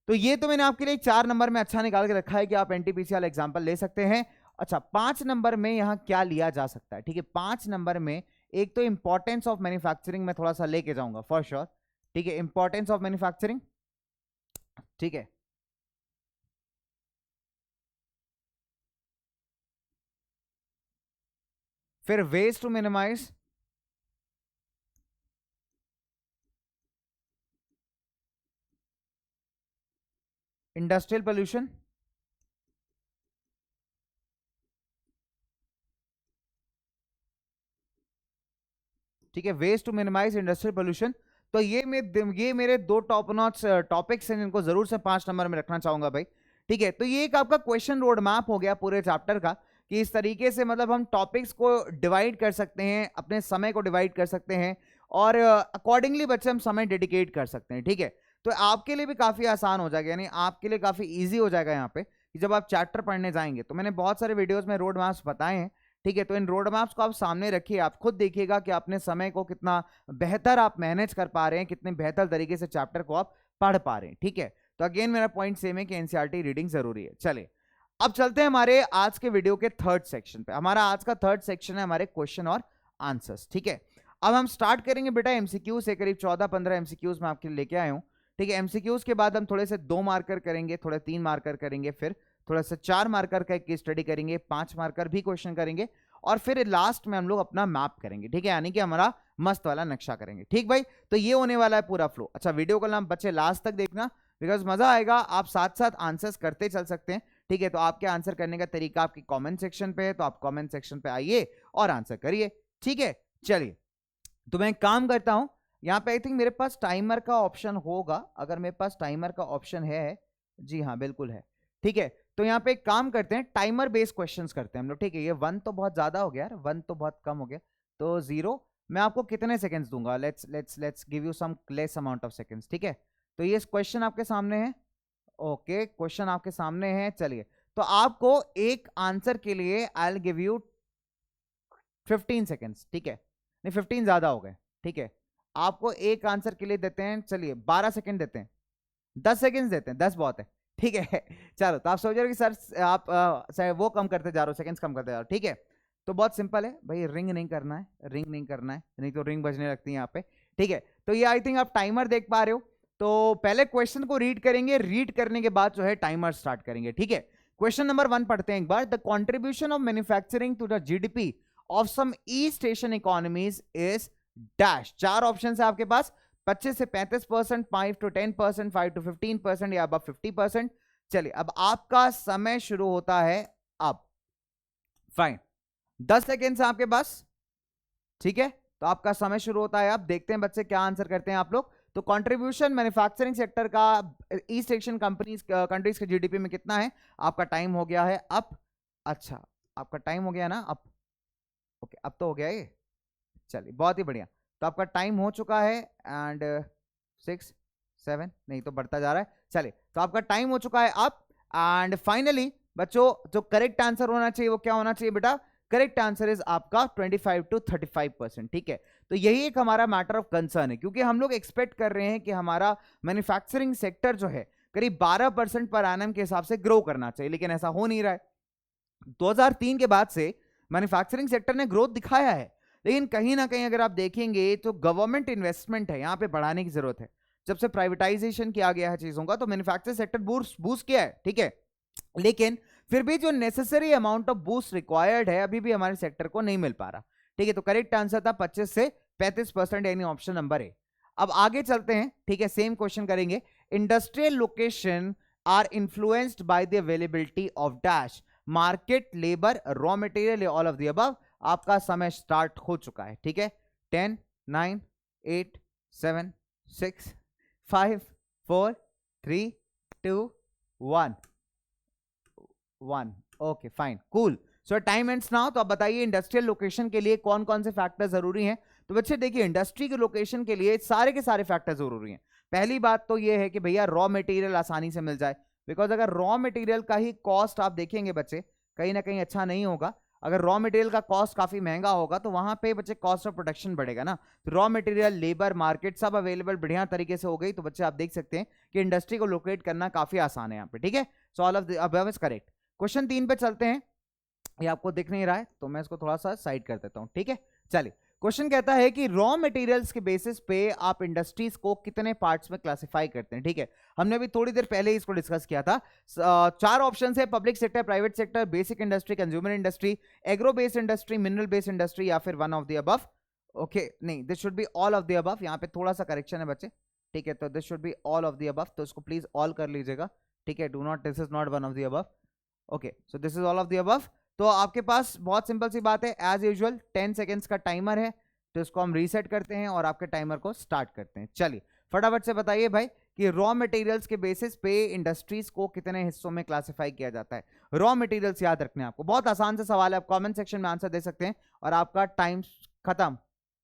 तो ये तो मैंने आपके लिए 4 नंबर में अच्छा निकाल के रखा है कि आप एनटीपीसी वाला एग्जाम्पल ले सकते हैं। अच्छा 5 नंबर में यहां क्या लिया जा सकता है। ठीक है, 5 नंबर में एक तो इंपॉर्टेंस ऑफ मैन्युफैक्चरिंग में थोड़ा सा लेके जाऊंगा फॉर श्योर। ठीक है, इंपॉर्टेंस ऑफ मैन्युफैक्चरिंग। ठीक है, फिर waste to minimise, industrial pollution, ठीक है, waste to minimise industrial pollution. तो ये मेरे 2 टॉप नॉच टॉपिक्स हैं जिनको जरूर से 5 नंबर में रखना चाहूंगा भाई। ठीक है, तो ये एक आपका क्वेश्चन रोड मैप हो गया पूरे चैप्टर का कि इस तरीके से मतलब हम टॉपिक्स को डिवाइड कर सकते हैं, अपने समय को डिवाइड कर सकते हैं और अकॉर्डिंगली बच्चे हम समय डेडिकेट कर सकते हैं। ठीक है, तो आपके लिए भी काफी आसान हो जाएगा, यानी आपके लिए काफी ईजी हो जाएगा यहाँ पे कि जब आप चैप्टर पढ़ने जाएंगे। तो मैंने बहुत सारे वीडियोज में रोड मैप्स बताए हैं। ठीक है, तो इन रोड मैप्स को आप सामने रखिए, आप खुद देखिएगा कि अपने समय को कितना बेहतर आप मैनेज कर पा रहे हैं, कितने बेहतर तरीके से चैप्टर को आप पढ़ पा रहे हैं। ठीक है, तो अगेन मेरा पॉइंट सेम है कि एनसीईआरटी रीडिंग जरूरी है। चलिए अब चलते हैं हमारे आज के वीडियो के 3rd सेक्शन पे। हमारा आज का 3rd सेक्शन है हमारे क्वेश्चन और आंसर्स। ठीक है, अब हम स्टार्ट करेंगे बेटा एमसीक्यू से, करीब 14-15 एमसीक्यूज मैं आपके लिए लेके आया हूं। ठीक है, एमसीक्यूज के बाद हम थोड़े से 2 मार्कर करेंगे, थोड़े 3 मार्कर करेंगे, फिर थोड़ा सा 4 मार्कर का एक स्टडी करेंगे, 5 मार्कर भी क्वेश्चन करेंगे और फिर लास्ट में हम लोग अपना मैप करेंगे। ठीक है, यानी कि हमारा मस्त वाला नक्शा करेंगे। ठीक भाई, तो ये होने वाला है पूरा फ्लो। अच्छा वीडियो को नाम बच्चे लास्ट तक देखना बिकॉज मजा आएगा, आप साथ साथ आंसर्स करते चल सकते हैं। ठीक है, तो आपके आंसर करने का तरीका आपकी कमेंट सेक्शन पे है, तो आप कमेंट सेक्शन पे आइए और आंसर करिए। ठीक है, चलिए तो मैं एक काम करता हूं, यहाँ पे आई थिंक मेरे पास टाइमर का ऑप्शन होगा, अगर मेरे पास टाइमर का ऑप्शन है, जी हाँ बिल्कुल है। ठीक है, तो यहाँ पे एक काम करते हैं, टाइमर बेस्ड क्वेश्चंस करते हैं हम लोग, ठीक है। ये 1 तो बहुत ज्यादा हो गया यार, 1 तो बहुत कम हो गया, तो 0। मैं आपको कितने सेकंड्स दूंगा, let's give you some less amount of seconds, ठीक है। तो ये क्वेश्चन आपके सामने है, ओके, क्वेश्चन आपके सामने है। चलिए, तो आपको एक आंसर के लिए I will give you 15 seconds, ठीक है। नहीं, 15 ज्यादा हो गए, ठीक है। आपको एक आंसर के लिए देते हैं, चलिए 12 सेकंड देते हैं, 10 सेकंड्स देते हैं, 10 बहुत है, ठीक है। चलो, तो आप सोच रहे हो कि सर आप वो कम करते जा रहे हो, सेकंड्स कम करते जा रहे हो, ठीक है। तो बहुत सिंपल है भाई, रिंग नहीं करना है, रिंग नहीं करना है, नहीं तो रिंग बजने लगती है यहाँ पे, ठीक है। तो ये आई थिंक आप टाइमर देख पा रहे हो। तो पहले क्वेश्चन को रीड करेंगे, रीड करने के बाद जो है टाइमर स्टार्ट करेंगे, ठीक है। क्वेश्चन नंबर 1 पढ़ते हैं एक बार। The contribution of manufacturing to the GDP of some East Asian economies is dash. 4 option है आपके पास, 25 से 35%, 5 to 10%, 5 to 15% या अब 50%। चलिए, अब आपका समय शुरू होता है अब। फाइन, 10 सेकेंड है आपके पास, ठीक है। तो आपका समय शुरू होता है अब। देखते हैं बच्चे क्या आंसर करते हैं आप लोग। तो कंट्रीब्यूशन मैन्युफैक्चरिंग सेक्टर का ईस्ट एशियन कंट्रीज के जीडीपी में कितना है? आपका टाइम हो गया है अब। अच्छा, आपका टाइम हो गया ना अब, ओके, अब तो हो गया ये। चलिए, बहुत ही बढ़िया। तो आपका टाइम हो चुका है एंड 6 7 नहीं तो बढ़ता जा रहा है। चलिए, तो आपका टाइम हो चुका है अब। एंड फाइनली बच्चों, जो करेक्ट आंसर होना चाहिए वो क्या होना चाहिए बेटा? करेक्ट आंसर इज आपका 25 to 35%, ठीक है। तो यही एक हमारा मैटर ऑफ कंसर्न है, क्योंकि हम लोग एक्सपेक्ट कर रहे हैं कि हमारा मैन्युफैक्चरिंग सेक्टर जो है करीब 12% पर एनम के हिसाब से ग्रो करना चाहिए, लेकिन ऐसा हो नहीं रहा है। 2003 के बाद से मैन्युफैक्चरिंग सेक्टर ने ग्रोथ दिखाया है, लेकिन कहीं ना कहीं अगर आप देखेंगे तो गवर्नमेंट इन्वेस्टमेंट है यहाँ पे बढ़ाने की जरूरत है। जब से प्राइवेटाइजेशन किया गया है चीजों का, तो मैन्युफैक्चरिंग सेक्टर बूस्ट किया है, ठीक है। लेकिन फिर भी जो necessary amount of boost required है अभी भी हमारे सेक्टर को नहीं मिल पा रहा, ठीक है। तो करेक्ट आंसर था 25 से 35%, यानी ऑप्शन नंबर ए। अब आगे चलते हैं, ठीक है, सेम क्वेश्चन करेंगे। Industrial location are influenced by the availability of dash, market, labour, raw material, all of the above. आपका समय स्टार्ट हो चुका है, ठीक है। 10 9 8 7 6 5 4 3 2 1 1, ओके फाइन, कूल। सो टाइम एंड्स नाउ। तो अब बताइए इंडस्ट्रियल लोकेशन के लिए कौन कौन से फैक्टर जरूरी हैं? तो बच्चे देखिए, इंडस्ट्री के लोकेशन के लिए सारे के सारे फैक्टर जरूरी हैं। पहली बात तो ये है कि भैया रॉ मटेरियल आसानी से मिल जाए, बिकॉज अगर रॉ मटेरियल का ही कॉस्ट आप देखेंगे बच्चे, कहीं ना कहीं अच्छा नहीं होगा। अगर रॉ मटेरियल का कॉस्ट काफी महंगा होगा तो वहां पे बच्चे कॉस्ट ऑफ प्रोडक्शन बढ़ेगा ना। तो रॉ मटेरियल, लेबर, मार्केट सब अवेलेबल बढ़िया तरीके से हो गई, तो बच्चे आप देख सकते हैं कि इंडस्ट्री को लोकेट करना काफी आसान है यहाँ पे, ठीक है। So all of the above is correct. Question 3 पे चलते हैं। ये आपको दिख नहीं रहा है तो मैं इसको थोड़ा सा साइड कर देता हूं, ठीक है। चलिए, क्वेश्चन कहता है कि रॉ मटेरियल्स के बेसिस पे आप इंडस्ट्रीज को कितने पार्ट्स में क्लासिफाई करते हैं, ठीक है। हमने अभी थोड़ी देर पहले ही इसको डिस्कस किया था। 4 ऑप्शन है, public sector, private sector, basic industry, consumer industry, agro based industry, mineral based industry, या फिर one of the above. Okay, नहीं, this should be all of the above. यहाँ पे थोड़ा सा करेक्शन है बच्चे, ठीक है। तो this should be all of the above, तो इसको प्लीज ऑल कर लीजिएगा, ठीक है। Do not, this is not one of the above. Okay, so this is all of the above. तो आपके पास बहुत सिंपल सी बात है, एज यूजुअल 10 सेकेंड्स का टाइमर है, तो इसको हम रीसेट करते हैं और आपके टाइमर को स्टार्ट करते हैं। चलिए, फटाफट से बताइए भाई कि रॉ मटेरियल्स के बेसिस पे इंडस्ट्रीज को कितने हिस्सों में क्लासिफाई किया जाता है। रॉ मटेरियल्स याद रखने आपको, बहुत आसान से सवाल है, आप कमेंट सेक्शन में आंसर दे सकते हैं और आपका टाइम खत्म।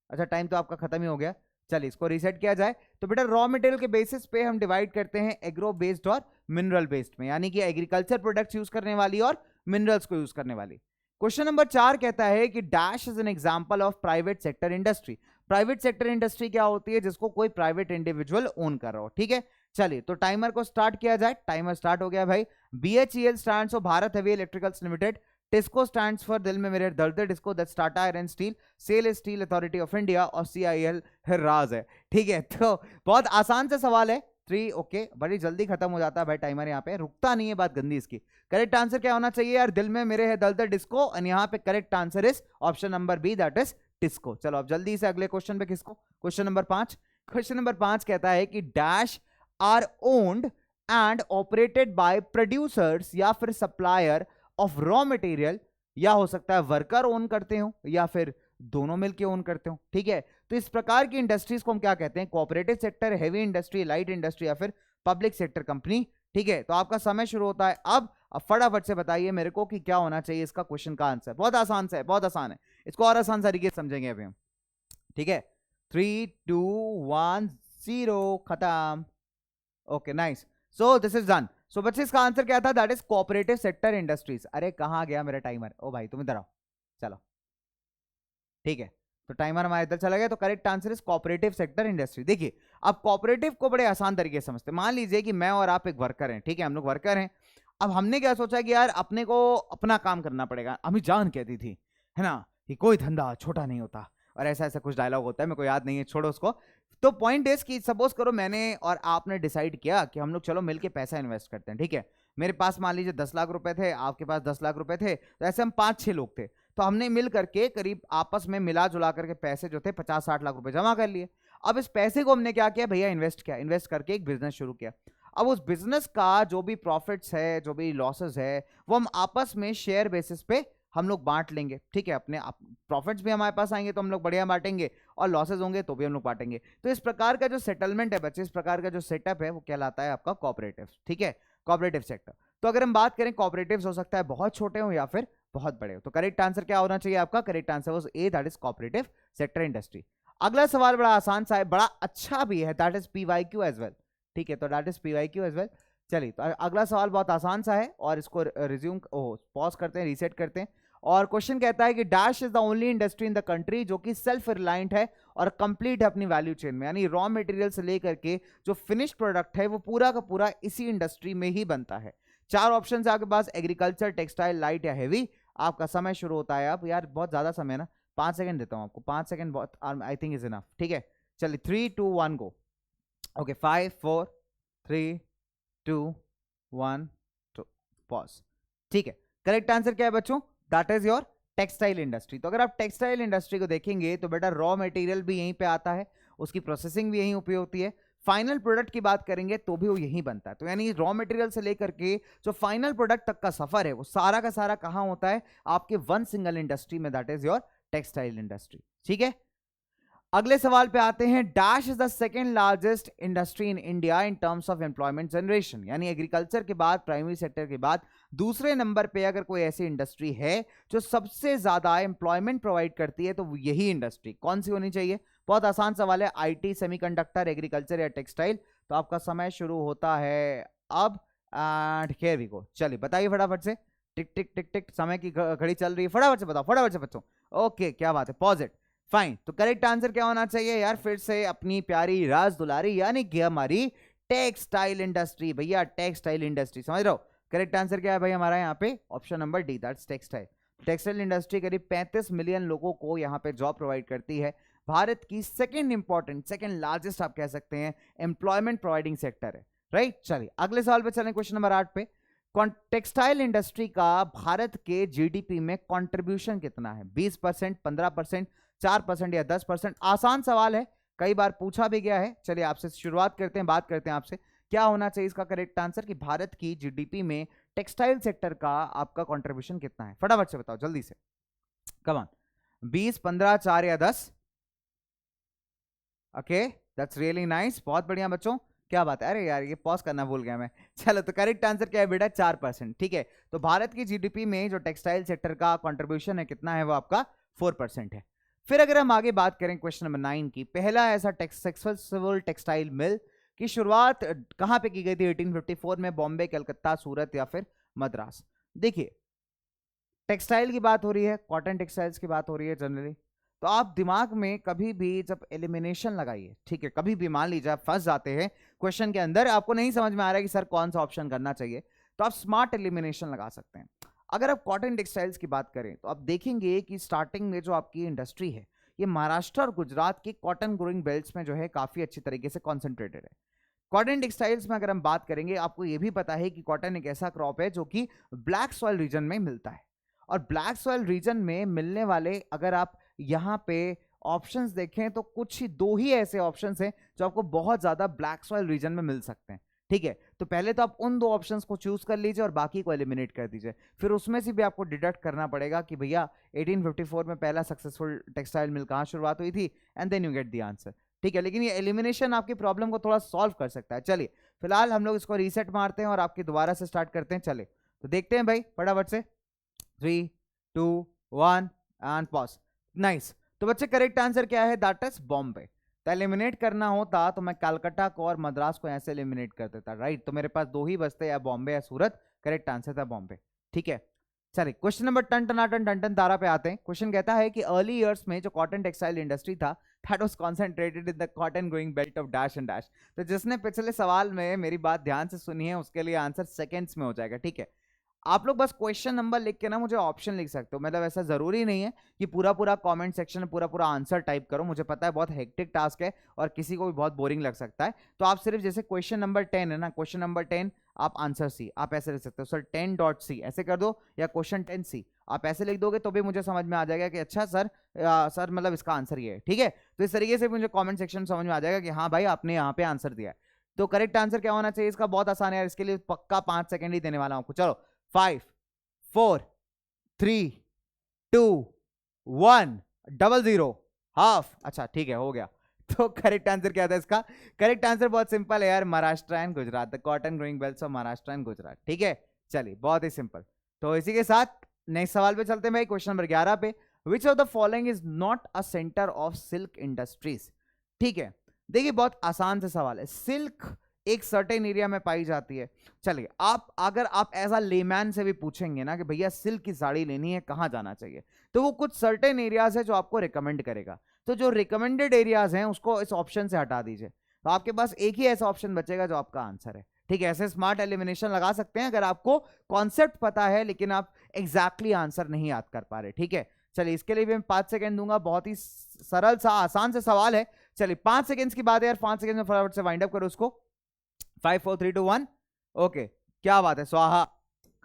अच्छा, टाइम तो आपका खत्म ही हो गया। चलिए, इसको रीसेट किया जाए। तो बेटा, रॉ मटेरियल के बेसिस पे हम डिवाइड करते हैं एग्रो बेस्ड और मिनरल बेस्ड में, यानी कि एग्रीकल्चर प्रोडक्ट्स यूज करने वाली और मिनरल्स को यूज करने वाली। क्वेश्चन नंबर 4 कहता है कि dash is an example of private sector industry. Private sector industry क्या होती है? जिसको कोई प्राइवेट इंडिविजुअल ओन कर रहा हो, ठीक है। चलिए, तो टाइमर को स्टार्ट किया जाए। टाइमर स्टार्ट हो गया भाई। BHEL stands for Bharat heavy electricals limited, TISCO stands for दिल में मेरे दर्द disco, that's Tata iron steel, SAIL is steel authority of India, और CIL राज है, ठीक है। तो बहुत आसान से सवाल है। 3, ओके, बड़ी जल्दी खत्म हो जाता है भाई टाइमर, यहाँ पे रुकता नहीं है, बात गंदी इसकी। करेक्ट आंसर क्या होना चाहिए यार? दिल में मेरे है दर्द डिस्को, और यहाँ पे correct answer is option number B, that is TISCO. चलो, अब जल्दी से अगले क्वेश्चन पे किसको? Question number 5। क्वेश्चन नंबर 5 कहता है कि dash are owned and operated by producers या फिर सप्लायर ऑफ रॉ मटेरियल, या हो सकता है वर्कर ओन करते हो या फिर दोनों मिलके ओन करते हो, ठीक है। तो इस प्रकार की इंडस्ट्रीज को हम क्या कहते हैं? Cooperative sector, heavy industry, light industry, या फिर पब्लिक सेक्टर कंपनी, ठीक है, तो आपका समय शुरू होता है अब फटाफट से बताइए मेरे को कि क्या होना चाहिए इसका क्वेश्चन का आंसर। बहुत आसान सा है, बहुत आसान है, इसको और आसान तरीके से समझेंगे अभी हम। ठीक है, 3 2 1 0 खत्म। Okay nice, so this is done. So बच्चे इसका आंसर क्या था? That is cooperative sector industries. अरे कहां गया मेरा टाइमर? ओ भाई तुम इधर आओ, चलो ठीक है, तो टाइमर हमारे इधर चला गया। तो correct answer is cooperative sector industry. देखिए अब कोऑपरेटिव को बड़े आसान तरीके से समझते हैं। मान लीजिए कि मैं और आप एक वर्कर हैं, ठीक है, हम लोग वर्कर हैं। अब हमने क्या सोचा कि यार अपने को अपना काम करना पड़ेगा। हमें जान कहती थी, है ना, कि कोई धंधा छोटा नहीं होता, और ऐसा ऐसा कुछ डायलॉग होता है, मेरे को याद नहीं है, छोड़ो उसको। तो पॉइंट इज कि सपोज करो मैंने और आपने डिसाइड किया कि हम लोग चलो मिलके पैसा इन्वेस्ट करते हैं। ठीक है, मेरे पास मान लीजिए 10 लाख रुपए थे, आपके पास 10 लाख रुपए थे, तो ऐसे हम 5-6 लोग थे। तो हमने मिल करके करीब आपस में मिला जुला करके पैसे जो थे 50-60 लाख रुपए जमा कर लिए। अब इस पैसे को हमने क्या किया भैया? इन्वेस्ट किया। इन्वेस्ट करके एक बिजनेस शुरू किया। अब उस बिजनेस का जो भी प्रॉफिट्स है, जो भी लॉसेस है, वो हम आपस में शेयर बेसिस पे हम लोग बांट लेंगे। ठीक है, अपने प्रॉफिट्स भी हमारे पास आएंगे तो हम लोग बढ़िया बांटेंगे, और लॉसेस होंगे तो भी हम लोग बांटेंगे। तो इस प्रकार का जो सेटलमेंट है बच्चे, इस प्रकार का जो सेटअप है, वो कहलाता है आपका कोऑपरेटिव। ठीक है, कोऑपरेटिव सेक्टर। तो अगर हम बात करें, कोऑपरेटिव्स हो सकता है बहुत छोटे हो या फिर बहुत बड़े हो। तो करेक्ट आंसर क्या होना चाहिए आपका? Correct answer was a, that is cooperative sector industry. अगला सवाल बड़ा आसान सा है, बड़ा अच्छा भी है, that is PYQ as well. ठीक है, तो that is PYQ as well. चलिए, तो अगला सवाल बहुत आसान सा है, और इसको रिज्यूम पॉज करते हैं, रीसेट करते हैं। और क्वेश्चन कहता है कि dash is the only industry in the country जो कि सेल्फ रिलायंट है और कंप्लीट है अपनी वैल्यू चेन में, यानी रॉ मटेरियल से लेकर के जो फिनिश्ड प्रोडक्ट है वो पूरा का पूरा इसी इंडस्ट्री में ही बनता है। 4 ऑप्शन है आपके पास, एग्रीकल्चर, टेक्सटाइल, लाइट या हेवी। आपका समय शुरू होता है अब, यार बहुत ज्यादा समय ना, 5 सेकंड देता हूं आपको, 5 सेकंड बहुत आई थिंक इज इनफ। ठीक है, चलिए 3 2 1 गो। Okay 5 4 3 2 1 2 pause. ठीक है, करेक्ट आंसर क्या है बच्चों? That is your textile industry. तो अगर आप टेक्सटाइल इंडस्ट्री को देखेंगे तो बेटा रॉ मटेरियल भी यहीं पे आता है, उसकी प्रोसेसिंग भी यहीं उपयोग होती है, फाइनल प्रोडक्ट की बात करेंगे तो भी वो यहीं बनता है। तो यानी रॉ मटेरियल से लेकर के जो फाइनल प्रोडक्ट तक का सफर है वो सारा का सारा कहां होता है? आपके वन सिंगल इंडस्ट्री में, that is your textile industry. ठीक है, अगले सवाल पे आते हैं। Dash is the second largest industry in India in terms of employment generation, यानी एग्रीकल्चर के बाद, प्राइमरी सेक्टर के बाद दूसरे नंबर पे अगर कोई ऐसी इंडस्ट्री है जो सबसे ज्यादा एम्प्लॉयमेंट प्रोवाइड करती है, तो यही इंडस्ट्री कौन सी होनी चाहिए? बहुत आसान सवाल है, आईटी, सेमीकंडक्टर, एग्रीकल्चर या टेक्सटाइल। तो आपका समय शुरू होता है अब, एंड हियर वी गो। चलिए बताइए फटाफट से, टिक टिक टिक टिक, समय की घड़ी चल रही है, फटाफट से बताओ, फटाफट से बच्चों। ओके, क्या बात है, पॉज इट, फाइन। तो करेक्ट आंसर क्या होना चाहिए यार? फिर से अपनी प्यारी राज दुलारी, यानी कि हमारी टेक्सटाइल इंडस्ट्री। भैया टेक्सटाइल इंडस्ट्री, समझ रहे हो? करेक्ट आंसर क्या है भाई हमारा यहाँ पे? Option number D, that's textile. Textile industry करीब 35 मिलियन लोगों को यहाँ पे जॉब प्रोवाइड करती है। भारत की सेकंड इंपॉर्टेंट, सेकंड लार्जेस्ट आप कह सकते हैं एम्प्लॉयमेंट प्रोवाइडिंग सेक्टर है, राइट। चलिए अगले सवाल पे चलें, क्वेश्चन नंबर 8 पे। टेक्सटाइल इंडस्ट्री का भारत के जीडीपी में कंट्रीब्यूशन कितना है? 20%, 15%, 4% या 10%? आसान सवाल है, कई बार पूछा भी गया है। चलिए आपसे शुरुआत करते हैं, बात करते हैं आपसे, क्या होना चाहिए इसका करेक्ट आंसर कि भारत की जीडीपी में टेक्सटाइल सेक्टर का आपका कंट्रीब्यूशन कितना है? फटाफट से बताओ जल्दी से, कम ऑन। 20, 15, 4 या 10? ओके, दैट्स रियली नाइस, बहुत बढ़िया बच्चों, क्या बात है। अरे यार ये पॉज करना भूल गया मैं। चलो, तो करेक्ट आंसर क्या है बेटा? 4%। ठीक है, तो भारत की जीडीपी में जो टेक्सटाइल सेक्टर का कंट्रीब्यूशन है कितना है? वो आपका 4% है। फिर अगर हम आगे बात करें क्वेश्चन नंबर 9 की, पहला ऐसा सक्सेसफुल टेक्सटाइल मिल की शुरुआत कहां पे की गई थी 1854 में? बॉम्बे, कलकत्ता, सूरत या फिर मद्रास? देखिए टेक्सटाइल की बात हो रही है, कॉटन टेक्सटाइल्स की बात हो रही है जनरली, तो आप दिमाग में कभी भी जब एलिमिनेशन लगाइए, ठीक है, कभी भी मान लीजिए आप फंस जाते हैं क्वेश्चन के अंदर, आपको नहीं समझ में आ रहा है कि सर कौन सा ऑप्शन करना चाहिए, तो आप स्मार्ट एलिमिनेशन लगा सकते हैं। अगर आप कॉटन टेक्सटाइल्स की बात करें तो आप देखेंगे कि स्टार्टिंग में जो आपकी इंडस्ट्री है ये महाराष्ट्र और गुजरात की कॉटन ग्रोइंग बेल्ट्स में जो है काफी अच्छी तरीके से कॉन्सेंट्रेटेड है। कॉटन टेक्सटाइल्स में अगर हम बात करेंगे, आपको यह भी पता है कि कॉटन एक ऐसा क्रॉप है जो कि ब्लैक सॉइल रीजन में मिलता है, और ब्लैक सॉइल रीजन में मिलने वाले अगर आप यहाँ पे ऑप्शंस देखें तो कुछ ही 2 ही ऐसे ऑप्शंस हैं जो आपको बहुत ज्यादा ब्लैक सॉइल रीजन में मिल सकते हैं। ठीक है, तो पहले तो आप उन 2 ऑप्शंस को चूज कर लीजिए और बाकी को एलिमिनेट कर दीजिए, फिर उसमें से भी आपको डिडक्ट करना पड़ेगा कि भैया 1854 में पहला सक्सेसफुल टेक्सटाइल मिल कहां शुरुआत हुई थी, and then you get the answer. ठीक है, लेकिन ये एलिमिनेशन आपकी प्रॉब्लम को थोड़ा सॉल्व कर सकता है। चलिए फिलहाल हम लोग इसको रीसेट मारते हैं और आपकी दोबारा से स्टार्ट करते हैं। चले तो देखते हैं भाई फटाफट से, 3 2 1 एंड पॉज। नाइस। तो बच्चे करेक्ट आंसर क्या है? That is Bombay. तो एलिमिनेट करना होता तो मैं कलकत्ता को और मद्रास को ऐसे एलिमिनेट कर देता, राइट। तो मेरे पास दो ही बचते, या बॉम्बे या सूरत। करेक्ट आंसर था बॉम्बे। ठीक है, चलिए क्वेश्चन नंबर टन टनाटन टन टन तारा पे आते हैं। क्वेश्चन कहता है कि अर्ली इयर्स में जो कॉटन टेक्सटाइल इंडस्ट्री था, that was concentrated in the cotton growing belt of dash and dash. तो जिसने पिछले सवाल में मेरी बात ध्यान से सुनी है उसके लिए आंसर सेकंड्स में हो जाएगा। ठीक है, आप लोग बस क्वेश्चन नंबर लिख के ना मुझे ऑप्शन लिख सकते हो, मतलब ऐसा जरूरी नहीं है कि पूरा पूरा कमेंट सेक्शन में पूरा पूरा आंसर टाइप करो। मुझे पता है बहुत हेक्टिक टास्क है और किसी को भी बहुत बोरिंग लग सकता है। तो आप सिर्फ जैसे क्वेश्चन नंबर 10 है ना, क्वेश्चन नंबर 10 आप आंसर सी आप ऐसे लिख सकते हो, सर 10.c ऐसे कर दो, या क्वेश्चन 10c आप ऐसे लिख दोगे तो भी मुझे समझ में आ जाएगा कि अच्छा सर सर मतलब इसका आंसर ये है। ठीक है, तो इस तरीके से मुझे कॉमेंट सेक्शन समझ में आ जाएगा कि हाँ भाई आपने यहाँ पे आंसर दिया है। तो करेक्ट आंसर क्या होना चाहिए इसका? बहुत आसान है यार, इसके लिए पक्का 5 सेकंड ही देने वाला हूं। चलो 5 4 3 2 1 00 हाफ। अच्छा ठीक है, हो गया। तो करेक्ट आंसर क्या था इसका? करेक्ट आंसर बहुत सिंपल है यार, Maharashtra and Gujarat, the cotton growing belts of Maharashtra and Gujarat. ठीक है, चलिए बहुत ही सिंपल। तो इसी के साथ नेक्स्ट सवाल पे चलते हैं भाई, क्वेश्चन नंबर 11 पे। Which of the following is not a centre of silk industries? ठीक है, देखिए बहुत आसान से सवाल है। सिल्क एक सर्टेन एरिया में पाई जाती है। चलिए अगर आप एज अ लेमैन से भी पूछेंगे ना कि भैया सिल्क की साड़ी लेनी है कहाँ जाना चाहिए, तो वो कुछ सर्टेन एरियाज है जो आपको रिकमेंड करेगा। तो जो रिकमेंडेड एरियाज हैं उसको इस ऑप्शन से हटा दीजिए, तो आपके पास एक ही ऐसा ऑप्शन बचेगा जो आपका आंसर है। ठीक है, ऐसे स्मार्ट एलिमिनेशन लगा सकते हैं अगर आपको कॉन्सेप्ट पता है लेकिन आप एग्जैक्टली आंसर नहीं याद कर पा रहे। ठीक है, चलिए इसके लिए भी मैं 5 सेकंड दूंगा, बहुत ही सरल सा आसान से सवाल है। चलिए 5 सेकंड की बात है यार, 5 सेकंड में फटाफट से वाइंड अप करो उसको। 5 4 3 2 1 ओके, क्या बात है, स्वाहा,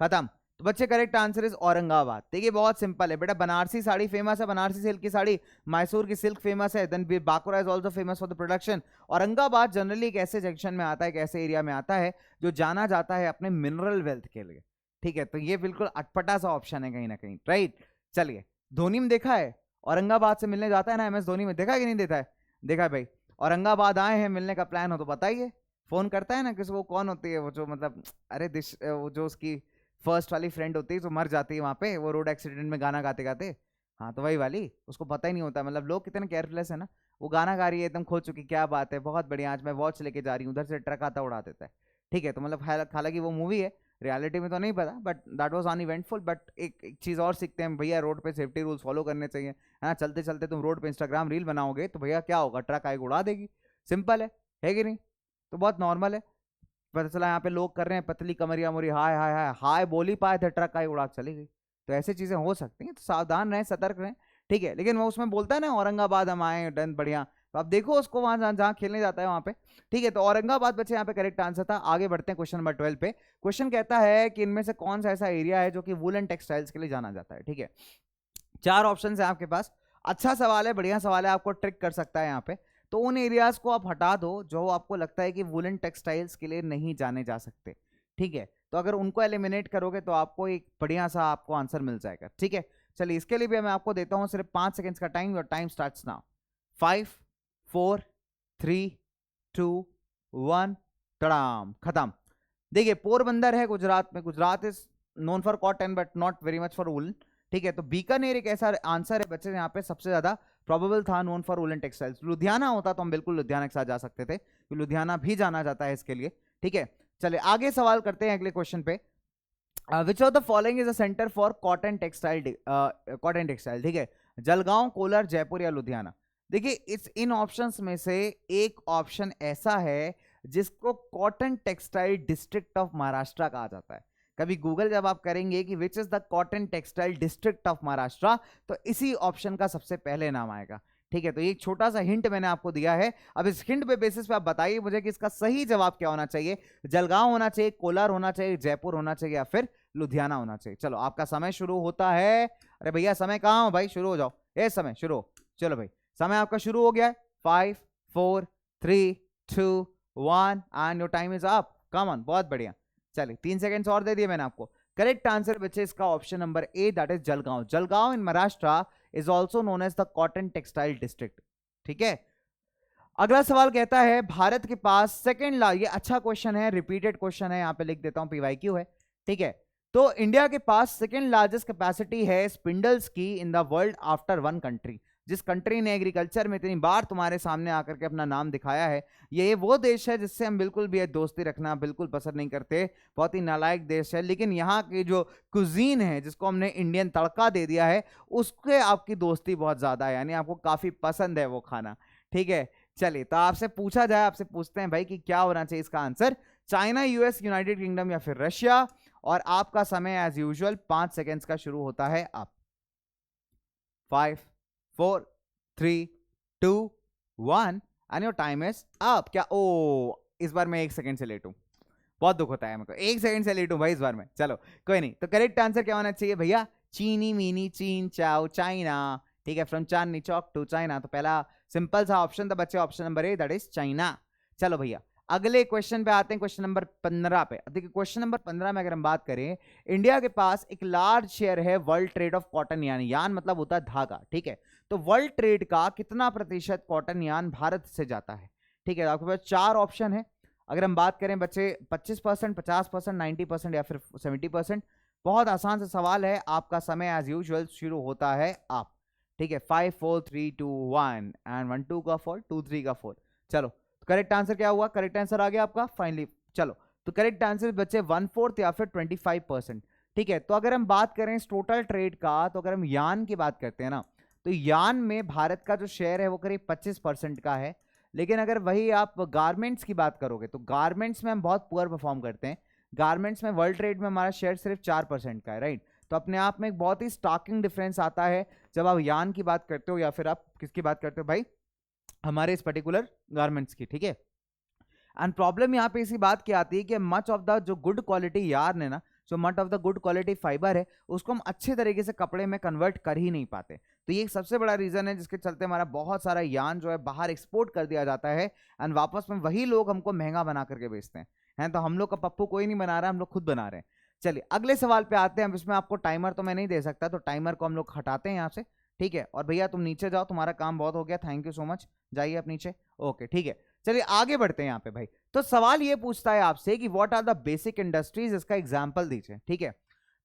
खत्म। तो बच्चे करेक्ट आंसर इज औरंगाबाद। देखिए बहुत सिंपल है बेटा, बनारसी साड़ी फेमस है, बनारसी सिल्क की साड़ी, मैसूर की सिल्क फेमस है, then Bankura is also famous for the production. Aurangabad generally एक ऐसे जंक्शन में आता है, एक ऐसे एरिया में आता है जो जाना जाता है अपने मिनरल वेल्थ के लिए। ठीक है, तो ये बिल्कुल अटपटा सा ऑप्शन है कहीं ना कहीं, राइट। चलिए धोनी में देखा है, औरंगाबाद से मिलने जाता है ना MS धोनी में, देखा है कि नहीं देखा है? देखा है भाई, औरंगाबाद आए हैं, मिलने का प्लान हो तो बताइए। फोन करता है ना किसी, वो कौन होती है वो जो मतलब अरे वो जो उसकी फर्स्ट वाली फ्रेंड होती है जो मर जाती है वहां पे, वो रोड एक्सीडेंट में गाना गाते गाते, हाँ तो वही वाली, उसको पता ही नहीं होता। मतलब लोग कितने केयरलेस है ना, वो गाना गा रही है एकदम खो चुकी, क्या बात है, बहुत बढ़िया, आज मैं वॉच लेके जा रही हूँ, उधर से ट्रक आता उड़ा देता है। ठीक है, तो मतलब हालांकि वो मूवी है, रियलिटी में तो नहीं पता, but that was uneventful. But एक चीज़ और सीखते हैं भैया, रोड पे सेफ्टी रूल्स फॉलो करने चाहिए, है ना। चलते चलते तुम रोड पे इंस्टाग्राम रील बनाओगे तो भैया क्या होगा, ट्रक आएगा उड़ा देगी। सिंपल है कि नहीं? तो बहुत नॉर्मल है। पता चला यहाँ पे लोग कर रहे हैं पतली कमरिया मुरी, हाय हाय हाय हाय बोल ही पाए थे, ट्रक आई उड़ा चली गई। तो ऐसी चीजें हो सकती हैं, तो सावधान रहें, सतर्क रहें। ठीक है, लेकिन वो उसमें बोलता है ना औरंगाबाद हम आए डन बढ़िया, तो आप देखो उसको वहां जहाँ खेलने जाता है वहां पे। ठीक है, तो औरंगाबाद बच्चे यहाँ पे करेक्ट आंसर था। आगे बढ़ते हैं क्वेश्चन नंबर 12 पे। क्वेश्चन कहता है कि इनमें से कौन सा ऐसा एरिया है जो कि वुलन टेक्सटाइल्स के लिए जाना जाता है। ठीक है, 4 ऑप्शन है आपके पास। अच्छा सवाल है, बढ़िया सवाल है, आपको ट्रिक कर सकता है यहाँ पे। तो उन एरियाज को आप हटा दो जो आपको लगता है कि वुलन टेक्सटाइल्स के लिए नहीं जाने जा सकते। ठीक है, तो अगर उनको एलिमिनेट करोगे तो आपको एक बढ़िया सा आपको आंसर मिल जाएगा। ठीक है, चलिए इसके लिए भी मैं आपको देता हूं सिर्फ 5 सेकंड्स का टाइम, और टाइम स्टार्ट्स नाउ। 5 4 3 2 1 तड़ाम, खत्म। देखिए पोरबंदर है गुजरात में, Gujarat is known for cotton but not very much for woollen. ठीक है, तो बीकानेर एक ऐसा आंसर है बच्चे यहाँ पे सबसे ज्यादा प्रोबेबल था, known for woollen textiles. Ludhiana होता तो हम बिल्कुल लुधियाना के साथ जा सकते थे, तो लुधियाना भी जाना जाता है इसके लिए। ठीक है, चलिए आगे सवाल करते हैं अगले क्वेश्चन पे। Which of the following is a centre for cotton textile? Cotton textile, ठीक है, जलगांव, कोलार, जयपुर या लुधियाना। देखिए इस इन ऑप्शंस में से एक ऑप्शन ऐसा है जिसको cotton textile district of Maharashtra कहा जाता है। कभी गूगल जब आप करेंगे कि which is the cotton textile district of Maharashtra, तो इसी ऑप्शन का सबसे पहले नाम आएगा। ठीक है, तो ये छोटा सा हिंट मैंने आपको दिया है। अब इस हिंट पे बेसिस पे आप बताइए मुझे कि इसका सही जवाब क्या होना चाहिए। जलगांव होना चाहिए, कोलार होना चाहिए, जयपुर होना चाहिए, या फिर लुधियाना होना चाहिए। चलो आपका समय शुरू होता है। अरे भैया समय कहाँ हो भाई, शुरू हो जाओ, ये समय शुरू हो। चलो भाई समय आपका शुरू हो गया है। 5 4 3 2 1 and your time is up, come on, बहुत बढ़िया। चलिए 3 सेकंड्स और दे दिए मैंने आपको। करेक्ट आंसर बच्चे इसका option number A, that is Jalgaon. Jalgaon in Maharashtra is also known as the cotton textile district. ठीक है, अगला सवाल कहता है भारत के पास सेकंड ये अच्छा क्वेश्चन है, रिपीटेड क्वेश्चन है, यहां पे लिख देता हूं पीवाईक्यू है, ठीक है। तो इंडिया के पास सेकंड लार्जेस्ट कैपेसिटी है स्पिंडल्स की in the world after one country. जिस कंट्री ने एग्रीकल्चर में इतनी बार तुम्हारे सामने आकर के अपना नाम दिखाया है, ये वो देश है जिससे हम बिल्कुल भी दोस्ती रखना बिल्कुल पसंद नहीं करते, बहुत ही नालायक देश है। लेकिन यहाँ की जो कुजीन है जिसको हमने इंडियन तड़का दे दिया है, उसके आपकी दोस्ती बहुत ज्यादा है, यानी आपको काफी पसंद है वो खाना, ठीक है। चलिए, तो आपसे पूछा जाए, आपसे पूछते हैं भाई कि क्या होना चाहिए इसका answer, China, US, United kingdom या फिर रशिया। और आपका समय एज यूजुअल 5 सेकेंड्स का शुरू होता है आप। 5 4 3 2 1 and your time is up. क्या इस बार मैं 1 सेकेंड से लेट हूं, बहुत दुख होता है मेरे को, 1 सेकेंड से लेट हूं भाई इस बार में। चलो कोई नहीं, तो करेक्ट आंसर क्या होना चाहिए भैया, चीनी मीनी चीन चाओ चाइना, ठीक है, from Chandni Chowk to China. तो पहला सिंपल सा ऑप्शन था बच्चे, option number A, that is China. चलो भैया अगले क्वेश्चन पे आते हैं, क्वेश्चन नंबर 15 पे। देखिए क्वेश्चन नंबर 15 में अगर हम बात करें, इंडिया के पास एक लार्ज शेयर है world trade off cotton yarn, यान मतलब होता है धागा, ठीक है। तो वर्ल्ड ट्रेड का कितना प्रतिशत कॉटन यान भारत से जाता है, ठीक है। आपके पास 4 ऑप्शन है, अगर हम बात करें बच्चे 25%, 50%, 90% या फिर 70%। बहुत आसान सा सवाल है, आपका समय एज यूजुअल शुरू होता है आप, ठीक है। 5 4 3 2 1 एंड 1 2 का 4, 2 3 का 4। चलो करेक्ट आंसर क्या हुआ, करेक्ट आंसर आ गया आपका फाइनली। चलो तो करेक्ट आंसर बच्चे 1/4 या फिर 25%, ठीक है। तो अगर हम बात करें टोटल ट्रेड का, तो अगर हम यान की बात करते हैं ना, तो यान में भारत का जो शेयर है वो करीब 25% का है। लेकिन अगर वही आप गारमेंट्स की बात करोगे, तो गारमेंट्स में हम बहुत पुअर परफॉर्म करते हैं। गारमेंट्स में वर्ल्ड ट्रेड में हमारा शेयर सिर्फ 4% का है, राइट। तो अपने आप में एक बहुत ही स्टॉकिंग डिफरेंस आता है जब आप यान की बात करते हो या फिर आप किसकी बात करते हो भाई, हमारे इस पर्टिकुलर गारमेंट्स की, ठीक है। एंड प्रॉब्लम यहाँ पे इसी बात की आती है कि मच ऑफ द जो गुड क्वालिटी यार्न है ना, जो much of the good quality fibre है, उसको हम अच्छे तरीके से कपड़े में कन्वर्ट कर ही नहीं पाते। तो ये एक सबसे बड़ा रीजन है जिसके चलते हमारा बहुत सारा यार्न जो है बाहर एक्सपोर्ट कर दिया जाता है, एंड वापस में वही लोग हमको महंगा बना करके बेचते हैं। तो हम लोग का पप्पू कोई नहीं बना रहा है, हम लोग खुद बना रहे हैं। चलिए अगले सवाल पे आते हैं। अब इसमें आपको टाइमर तो मैं नहीं दे सकता, तो टाइमर को हम लोग हटाते हैं यहाँ से, ठीक है। और भैया तुम नीचे जाओ, तुम्हारा काम बहुत हो गया, थैंक यू सो मच, जाइए आप नीचे, ओके ठीक है। चलिए आगे बढ़ते हैं यहाँ पे भाई। तो सवाल ये पूछता है आपसे कि what are the basic industries, इसका एग्जांपल दीजिए, ठीक है।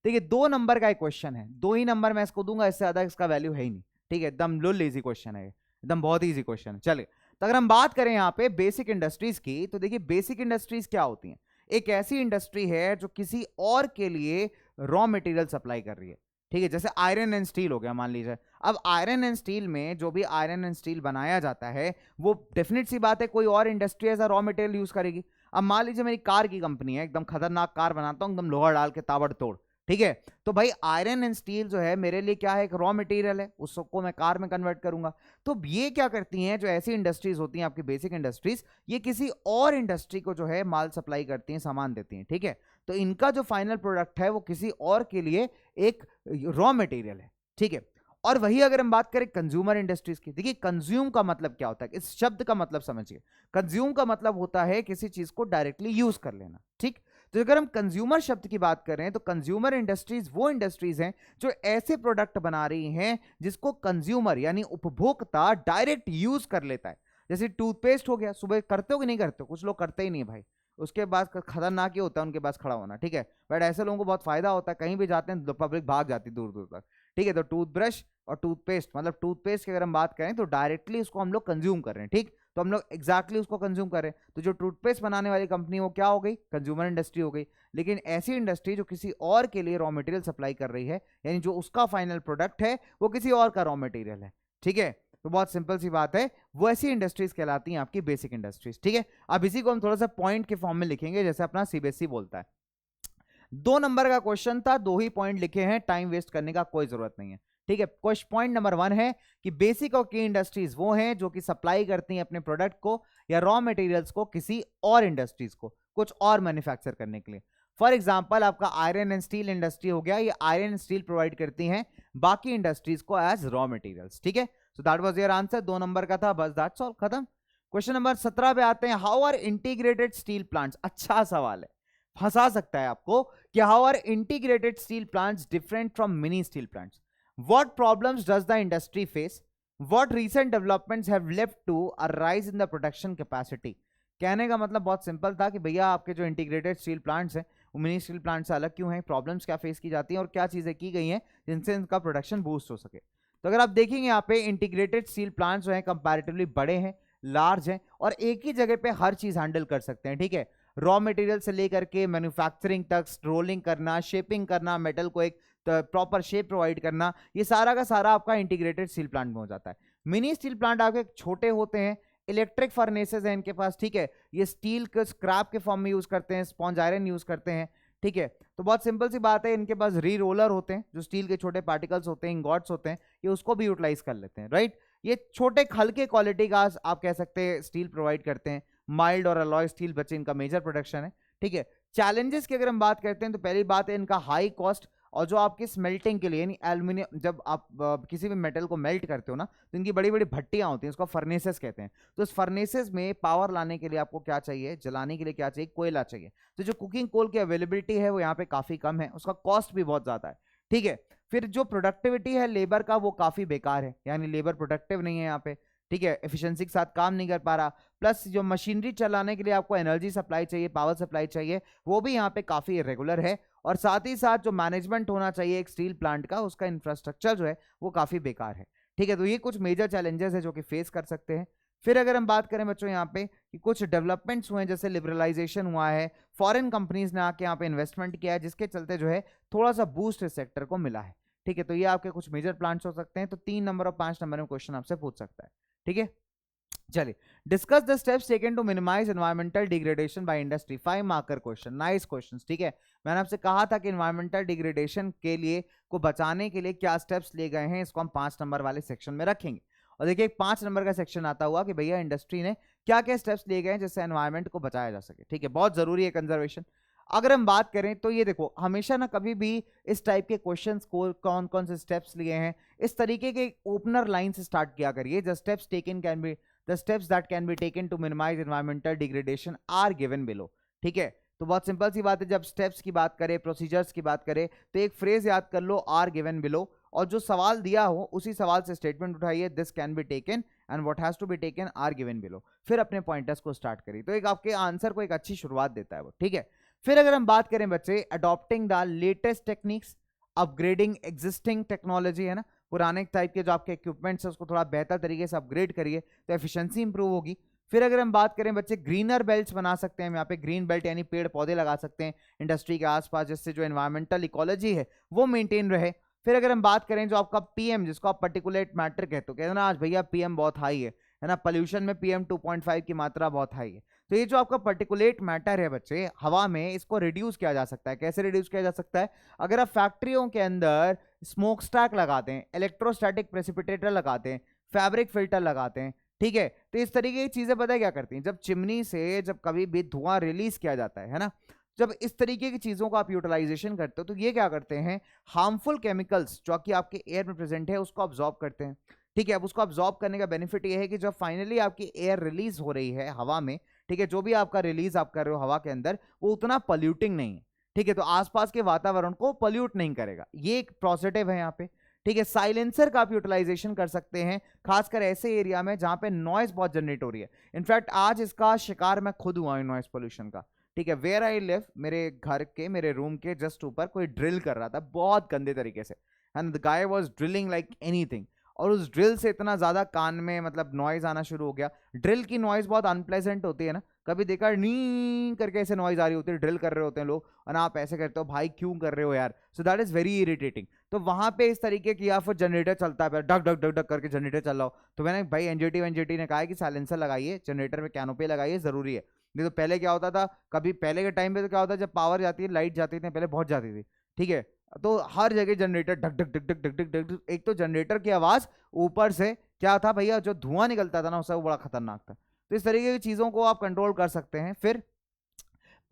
देखिए 2 नंबर का एक क्वेश्चन है, 2 ही नंबर मैं इसको दूंगा, इससे ज्यादा इसका वैल्यू है ही नहीं, ठीक है। एकदम लुल इजी क्वेश्चन है, एकदम बहुत इजी क्वेश्चन है। चलिए तो अगर हम बात करें यहाँ पे बेसिक इंडस्ट्रीज की, तो देखिए बेसिक इंडस्ट्रीज क्या होती हैं, एक ऐसी इंडस्ट्री है जो किसी और के लिए रॉ मटेरियल सप्लाई कर रही है, ठीक है। जैसे आयरन एंड स्टील हो गया मान लीजिए। अब आयरन एंड स्टील में जो भी आयरन एंड स्टील बनाया जाता है, वो डेफिनेट सी बात है कोई और industry as a raw material use करेगी। अब मान लीजिए मेरी कार की कंपनी है, एकदम खतरनाक कार बनाता हूं, एकदम लोहा डाल के ताबड़तोड़, ठीक है। तो भाई आयरन एंड स्टील जो है मेरे लिए क्या है, एक रॉ मटेरियल है, उसको मैं कार में कन्वर्ट करूंगा। तो ये क्या करती हैं, जो ऐसी इंडस्ट्रीज होती हैं आपकी बेसिक इंडस्ट्रीज, ये किसी और इंडस्ट्री को जो है माल सप्लाई करती हैं, सामान देती हैं, ठीक है। तो इनका जो फाइनल प्रोडक्ट है वो किसी और के लिए एक रॉ मटेरियल है, ठीक है। और वही अगर हम बात करें कंज्यूमर इंडस्ट्रीज की, देखिए कंज्यूम का मतलब क्या होता है, इस शब्द का मतलब समझिए। कंज्यूम का मतलब होता है किसी चीज को डायरेक्टली यूज कर लेना, ठीक। तो अगर हम कंज्यूमर शब्द की बात करें, तो कंज्यूमर इंडस्ट्रीज वो इंडस्ट्रीज हैं जो ऐसे प्रोडक्ट बना रही हैं जिसको कंज्यूमर यानी उपभोक्ता डायरेक्ट यूज कर लेता है। जैसे टूथपेस्ट हो गया, सुबह करते हो कि नहीं करते हो, कुछ लोग करते ही नहीं भाई, उसके बाद खतरनाक ही होता है उनके पास खड़ा होना, ठीक है। बट ऐसे लोगों को बहुत फायदा होता है, कहीं भी जाते हैं तो पब्लिक भाग जाती है दूर दूर तक, ठीक है। तो टूथब्रश और टूथपेस्ट, मतलब टूथपेस्ट की अगर हम बात करें तो डायरेक्टली उसको हम लोग कंज्यूम कर रहे हैं, ठीक। तो हम लोग एग्जैक्टली उसको कंज्यूम कर रहे हैं। तो जो टूथपेस्ट बनाने वाली कंपनी वो क्या हो गई, कंज्यूमर इंडस्ट्री हो गई। लेकिन ऐसी इंडस्ट्री जो किसी और के लिए रॉ मटेरियल सप्लाई कर रही है, यानी जो उसका फाइनल प्रोडक्ट है वो किसी और का रॉ मटेरियल है, ठीक है। तो बहुत सिंपल सी बात है, वो ऐसी इंडस्ट्रीज कहलाती हैं आपकी बेसिक इंडस्ट्रीज, ठीक है। अब इसी को हम थोड़ा सा पॉइंट के फॉर्म में लिखेंगे, जैसे अपना सीबीएसई बोलता है। 2 नंबर का क्वेश्चन था, 2 ही पॉइंट लिखे हैं, टाइम वेस्ट करने का कोई जरूरत नहीं है, ठीक है। क्वेश्चन पॉइंट नंबर 1 है कि बेसिक और की इंडस्ट्रीज वो हैं जो कि सप्लाई करती हैं अपने प्रोडक्ट को या रॉ मटेरियल्स को किसी और इंडस्ट्रीज को, कुछ और मैन्युफैक्चर करने के लिए। फॉर एग्जांपल आपका आयरन एंड स्टील इंडस्ट्री हो गया, ये आयरन एंड स्टील प्रोवाइड करती हैं बाकी इंडस्ट्रीज को एज रॉ मटेरियल्स, ठीक है। So that was your answer, 2 number का था, बस दैट्स ऑल, खत्म। क्वेश्चन नंबर 17 पे आते हैं, how are integrated steel plants, अच्छा सवाल है, फंसा सकता है आपको कि how are integrated steel plants different from mini steel plants, what problems does the industry face, what recent developments have led to a rise in the production capacity. कहने का मतलब बहुत सिंपल था कि भैया आपके जो इंटीग्रेटेड स्टील प्लांट्स हैं वो मिनी स्टील प्लांट से अलग क्यों हैं, प्रॉब्लम्स क्या फेस की जाती हैं और क्या चीजें की गई हैं जिनसे इनका प्रोडक्शन बूस्ट हो सके। तो अगर आप देखेंगे यहाँ पे इंटीग्रेटेड स्टील प्लांट्स जो हैं कंपैरेटिवली बड़े हैं, लार्ज हैं और एक ही जगह पे हर चीज हैंडल कर सकते हैं। ठीक है, रॉ मटेरियल से लेकर के मैन्युफैक्चरिंग तक, रोलिंग करना, शेपिंग करना, मेटल को एक प्रॉपर शेप प्रोवाइड करना, ये सारा का सारा आपका इंटीग्रेटेड स्टील प्लांट में हो जाता है। मिनी स्टील प्लांट आपके छोटे होते हैं, इलेक्ट्रिक फर्नेसेस हैं इनके पास। ठीक है, ये स्टील के स्क्रैप के फॉर्म में यूज करते हैं, स्पॉन्ज आयरन यूज करते हैं। ठीक है, तो बहुत सिंपल सी बात है, इनके पास री रोलर होते हैं, जो स्टील के छोटे पार्टिकल्स होते हैं, इंगॉट्स होते हैं, ये उसको भी यूटिलाइज कर लेते हैं। राइट, ये छोटे हल्के क्वालिटी का आप कह सकते हैं स्टील प्रोवाइड करते हैं। माइल्ड और अलॉय स्टील बच्चे इनका मेजर प्रोडक्शन है। ठीक है, चैलेंजेस की अगर हम बात करते हैं तो पहली बात है इनका हाई कॉस्ट, और जो आपकी स्मेल्टिंग के लिए यानी एल्यूमिनियम, जब आप किसी भी मेटल को मेल्ट करते हो ना तो इनकी बड़ी बड़ी भट्टियां होती हैं, उसको फर्नेसेस कहते हैं। तो इस फर्नेसेस में पावर लाने के लिए आपको क्या चाहिए, जलाने के लिए क्या चाहिए, कोयला चाहिए। तो जो कुकिंग कोल की अवेलेबिलिटी है वो यहाँ पे काफी कम है, उसका कॉस्ट भी बहुत ज्यादा है। ठीक है, फिर जो प्रोडक्टिविटी है लेबर का वो काफी बेकार है, यानी लेबर प्रोडक्टिव नहीं है यहाँ पे। ठीक है, एफिशिएंसी के साथ काम नहीं कर पा रहा, प्लस जो मशीनरी चलाने के लिए आपको एनर्जी सप्लाई चाहिए, पावर सप्लाई चाहिए, वो भी यहाँ पे काफी इरेगुलर है। और साथ ही साथ जो मैनेजमेंट होना चाहिए एक स्टील प्लांट का, उसका इंफ्रास्ट्रक्चर जो है वो काफी बेकार है। ठीक है, तो ये कुछ मेजर चैलेंजेस है जो कि फेस कर सकते हैं। फिर अगर हम बात करें बच्चों यहाँ पे कि कुछ डेवलपमेंट्स हुए हैं, जैसे लिबरलाइजेशन हुआ है, फॉरेन कंपनीज ने आके यहाँ पे इन्वेस्टमेंट किया है, जिसके चलते जो है थोड़ा सा बूस्ट इस सेक्टर को मिला है। ठीक है, तो ये आपके कुछ मेजर प्लांट्स हो सकते हैं। तो 3 नंबर और 5 नंबर में क्वेश्चन आपसे पूछ सकता है। ठीक है, चलिए, discuss the steps taken to minimise environmental degradation by industry. 5 marker question, nice questions. ठीक है, मैंने आपसे कहा था कि एनवायरमेंटल डिग्रेडेशन के लिए को बचाने के लिए क्या स्टेप्स लिए गए हैं, इसको हम 5 नंबर वाले सेक्शन में रखेंगे। और देखिए 5 नंबर का सेक्शन आता हुआ कि भैया इंडस्ट्री ने क्या क्या स्टेप्स लिए गए हैं जिससे एनवायरमेंट को बचाया जा सके। ठीक है, बहुत जरूरी है कंजर्वेशन। अगर हम बात करें तो ये देखो, हमेशा ना कभी भी इस टाइप के क्वेश्चंस को कौन कौन से स्टेप्स लिए हैं इस तरीके के ओपनर लाइन से स्टार्ट किया करिए। The steps taken can be, the steps that can be taken to minimise environmental degradation are given below. ठीक है, तो बहुत सिंपल सी बात है, जब स्टेप्स की बात करें, प्रोसीजर्स की बात करें, तो एक फ्रेज याद कर लो, आर गिवन बिलो, और जो सवाल दिया हो उसी सवाल से स्टेटमेंट उठाइए, this can be taken and what has to be taken are given below, फिर अपने पॉइंटर्स को स्टार्ट करिए। तो एक आपके आंसर को एक अच्छी शुरुआत देता है वो। ठीक है, फिर अगर हम बात करें बच्चे, adopting the latest techniques, upgrading existing technology, है ना, पुराने टाइप के जो आपके इक्विपमेंट्स है उसको थोड़ा बेहतर तरीके से अपग्रेड करिए तो एफिशिएंसी इंप्रूव होगी। फिर अगर हम बात करें बच्चे, ग्रीनर बेल्ट्स बना सकते हैं हम यहाँ पे, ग्रीन बेल्ट यानी पेड़ पौधे लगा सकते हैं इंडस्ट्री के आसपास, जिससे जो एनवायरमेंटल इकोलॉजी है वो मेंटेन रहे। फिर अगर हम बात करें जो आपका पीएम, जिसको आप पर्टिकुलेट मैटर कहते हो, कहते हैं ना आज भैया पीएम बहुत हाई है ना, पोल्यूशन में पीएम 2.5 की मात्रा बहुत हाई है। तो ये जो आपका पर्टिकुलेट मैटर है बच्चे हवा में, इसको रिड्यूस किया जा सकता है। कैसे रिड्यूस किया जा सकता है, अगर आप फैक्ट्रियों के अंदर स्मोक स्टैक लगाते हैं, इलेक्ट्रोस्टैटिक प्रेसिपिटेटर लगाते हैं, फैब्रिक फिल्टर लगाते हैं। ठीक है, तो इस तरीके की चीजें पता है क्या करती हैं, जब चिमनी से जब कभी भी धुआं रिलीज किया जाता है ना, जब इस तरीके की चीजों का आप यूटिलाइजेशन करते हो तो ये क्या करते हैं, हार्मफुल केमिकल्स जो कि आपके एयर में प्रेजेंट है उसको ऑब्जॉर्ब करते हैं। ठीक है, अब उसको ऑब्जॉर्ब करने का बेनिफिट ये है कि जब फाइनली आपकी एयर रिलीज हो रही है हवा में, ठीक है, जो भी आपका रिलीज आप कर रहे हो हवा के अंदर, वो उतना पॉल्यूटिंग नहीं है। ठीक है, तो आसपास के वातावरण को पॉल्यूट नहीं करेगा, ये एक पॉजिटिव है यहाँ पे। ठीक है, साइलेंसर का आप यूटिलाइजेशन कर सकते हैं, खासकर ऐसे एरिया में जहां पे नॉइज बहुत जनरेट हो रही है। इनफैक्ट आज इसका शिकार मैं खुद हुआ हूं नॉइज पोल्यूशन का। ठीक है, वेयर आई लिव, मेरे घर के, मेरे रूम के जस्ट ऊपर कोई ड्रिल कर रहा था बहुत गंदे तरीके से, and the guy was drilling like anything, और उस ड्रिल से इतना ज्यादा कान में मतलब नॉइज आना शुरू हो गया। ड्रिल की नॉइज बहुत अनप्लेजेंट होती है ना, कभी देखा नी करके ऐसे नॉइज आ रही होती है, ड्रिल कर रहे होते हैं लोग, और आप ऐसे करते हो, भाई क्यों कर रहे हो यार, so that is very irritating. तो वहां पे इस तरीके की, या फिर जनरेटर चलता है डक डक डक डक करके जनरेटर चल रहा हो, तो मैंने भाई एनजीटी ने कहा है कि साइलेंसर लगाइए, जनरेटर में कैनोपी लगाइए, जरूरी है। नहीं तो पहले क्या होता था, कभी पहले के टाइम पे तो क्या होता है, जब पावर जाती है, लाइट जाती थी पहले, बहुत जाती थी, ठीक है, तो हर जगह जनरेटर ढक ढक ढक ढक ढक ढक ढक ढक। एक तो जनरेटर की आवाज, ऊपर से क्या था भैया, जो धुआं निकलता था ना उससे, वो बड़ा खतरनाक था। तो इस तरीके की चीजों को आप कंट्रोल कर सकते हैं। फिर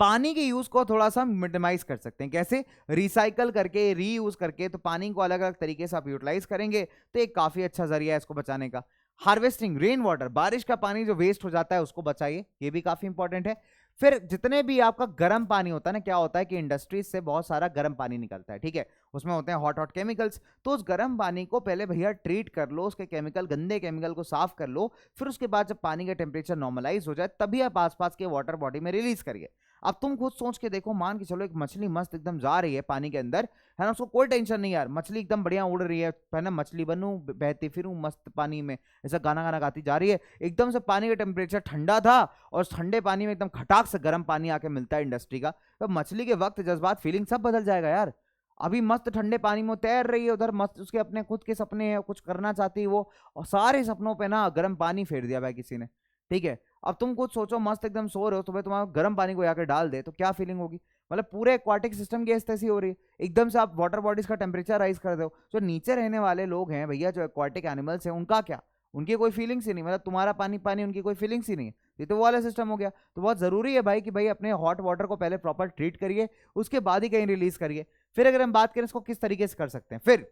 पानी के यूज को थोड़ा सा मिनिमाइज कर सकते हैं, कैसे, रिसाइकल करके, रीयूज करके, तो पानी को अलग अलग तरीके से आप यूटिलाइज करेंगे तो एक काफी अच्छा जरिया है इसको बचाने का। हार्वेस्टिंग, रेन वाटर, बारिश का पानी जो वेस्ट हो जाता है उसको बचाइए, ये भी काफी इंपॉर्टेंट है। फिर जितने भी आपका गर्म पानी होता है ना, क्या होता है कि इंडस्ट्रीज से बहुत सारा गर्म पानी निकलता है, ठीक है, उसमें होते हैं हॉट केमिकल्स। तो उस गर्म पानी को पहले भैया ट्रीट कर लो, उसके केमिकल, गंदे केमिकल को साफ कर लो, फिर उसके बाद जब पानी का टेम्परेचर नॉर्मलाइज हो जाए तभी आप आसपास के वाटर बॉडी में रिलीज करिए। अब तुम खुद सोच के देखो, मान के चलो एक मछली मस्त एकदम जा रही है पानी के अंदर, है ना, उसको कोई टेंशन नहीं यार, मछली एकदम बढ़िया उड़ रही है ना, मछली बनूं बहती फिरूं मस्त पानी में, ऐसा गाना गाना गाती जा रही है, एकदम से पानी का टेम्परेचर ठंडा था और उस ठंडे पानी में एकदम खटाक से गर्म पानी आके मिलता है इंडस्ट्री का, तो मछली के वक्त जज्बात फीलिंग सब बदल जाएगा यार। अभी मस्त ठंडे पानी में तैर रही है, उधर मस्त उसके अपने खुद के सपने हैं, कुछ करना चाहती है वो, और सारे सपनों पे ना गर्म पानी फेर दिया भाई किसी ने, ठीक है। अब तुम कुछ सोचो, मस्त एकदम सो रहे हो, तो भाई तुम्हारा गर्म पानी को आकर डाल दे तो क्या फीलिंग होगी, मतलब पूरे एक्वाटिक सिस्टम की ऐसी हो रही है, एकदम से आप वाटर बॉडीज का टेम्परेचर राइज कर दो। जो नीचे रहने वाले लोग हैं भैया, जो एक्वाटिक एनिमल्स हैं, उनका क्या, उनकी कोई फीलिंग्स ही नहीं, मतलब तुम्हारा पानी पानी, उनकी कोई फीलिंग्स ही नहीं है, ये तो वो वाला सिस्टम हो गया। तो बहुत जरूरी है भाई कि भाई अपने हॉट वाटर को पहले प्रॉपर ट्रीट करिए, उसके बाद ही कहीं रिलीज करिए। फिर अगर हम बात करें इसको किस तरीके से कर सकते हैं, फिर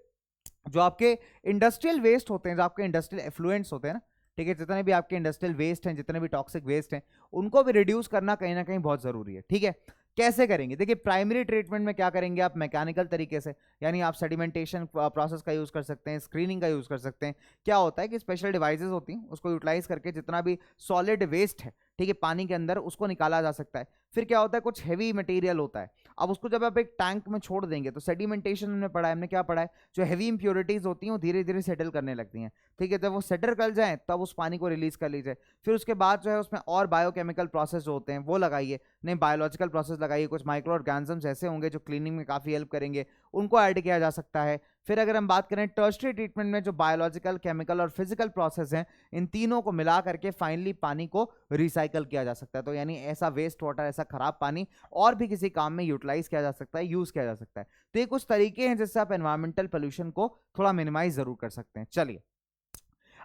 जो आपके इंडस्ट्रियल वेस्ट होते हैं, जो आपके इंडस्ट्रियल एफ्लुएंट्स होते हैं ना, ठीक है, जितने भी आपके इंडस्ट्रियल वेस्ट हैं, जितने भी टॉक्सिक वेस्ट हैं, उनको भी रिड्यूस करना कहीं ना कहीं बहुत जरूरी है, ठीक है। कैसे करेंगे, देखिए प्राइमरी ट्रीटमेंट में क्या करेंगे आप, मैकेनिकल तरीके से, यानी आप सेडिमेंटेशन प्रोसेस का यूज कर सकते हैं, स्क्रीनिंग का यूज कर सकते हैं। क्या होता है कि स्पेशल डिवाइसेस होती हैं, उसको यूटिलाइज करके जितना भी सॉलिड वेस्ट है, ठीक है, पानी के अंदर, उसको निकाला जा सकता है। फिर क्या होता है, कुछ हैवी मटेरियल होता है, अब उसको जब आप एक टैंक में छोड़ देंगे तो सेडिमेंटेशन में पढ़ा है, हमने क्या पढ़ा है, जो हैवी इंप्योरिटीज होती हैं वो धीरे धीरे सेटल करने लगती हैं, ठीक है, जब वो सेटल कर जाए तब उस पानी को रिलीज कर लीजिए। फिर उसके बाद जो है उसमें और बायोकेमिकल प्रोसेस जो होते हैं वो लगाइए, नहीं बायोलॉजिकल प्रोसेस लगाइए, कुछ माइक्रो ऑर्गेनिजम्स ऐसे होंगे जो क्लीनिंग में काफी हेल्प करेंगे, उनको ऐड किया जा सकता है। फिर अगर हम बात करें टर्शरी ट्रीटमेंट में, जो बायोलॉजिकल, केमिकल और फिजिकल प्रोसेस हैं, इन तीनों को मिला करके फाइनली पानी को रिसाइकल किया जा सकता है। तो यानी ऐसा वेस्ट वाटर, ऐसा खराब पानी और भी किसी काम में यूटिलाइज किया जा सकता है, यूज किया जा सकता है। तो ये कुछ तरीके हैं जिससे आप एनवायरमेंटल पोल्यूशन को थोड़ा मिनिमाइज जरूर कर सकते हैं। चलिए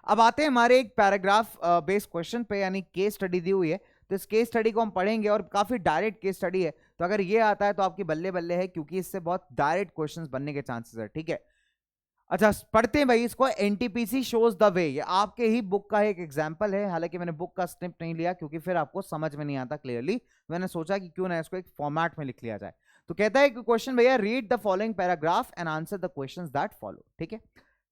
अब आते हैं हमारे एक पैराग्राफ बेस्ड क्वेश्चन पे, यानी केस स्टडी दी हुई है, तो इस केस स्टडी को हम पढ़ेंगे और काफी डायरेक्ट केस स्टडी है, तो अगर ये आता है तो आपकी बल्ले बल्ले है, क्योंकि इससे बहुत डायरेक्ट क्वेश्चंस बनने के चांसेस है, ठीक है। अच्छा पढ़ते हैं भाई इसको, एनटीपीसी शोज द वे, ये आपके ही बुक का एक एग्जांपल है, हालांकि मैंने बुक का स्निप नहीं लिया क्योंकि फिर आपको समझ में नहीं आता क्लियरली, मैंने सोचा कि क्यों ना इसको एक फॉर्मेट में लिख लिया जाए। तो कहता है कि क्वेश्चन भैया, read the following paragraph and answer the questions that follow, ठीक है।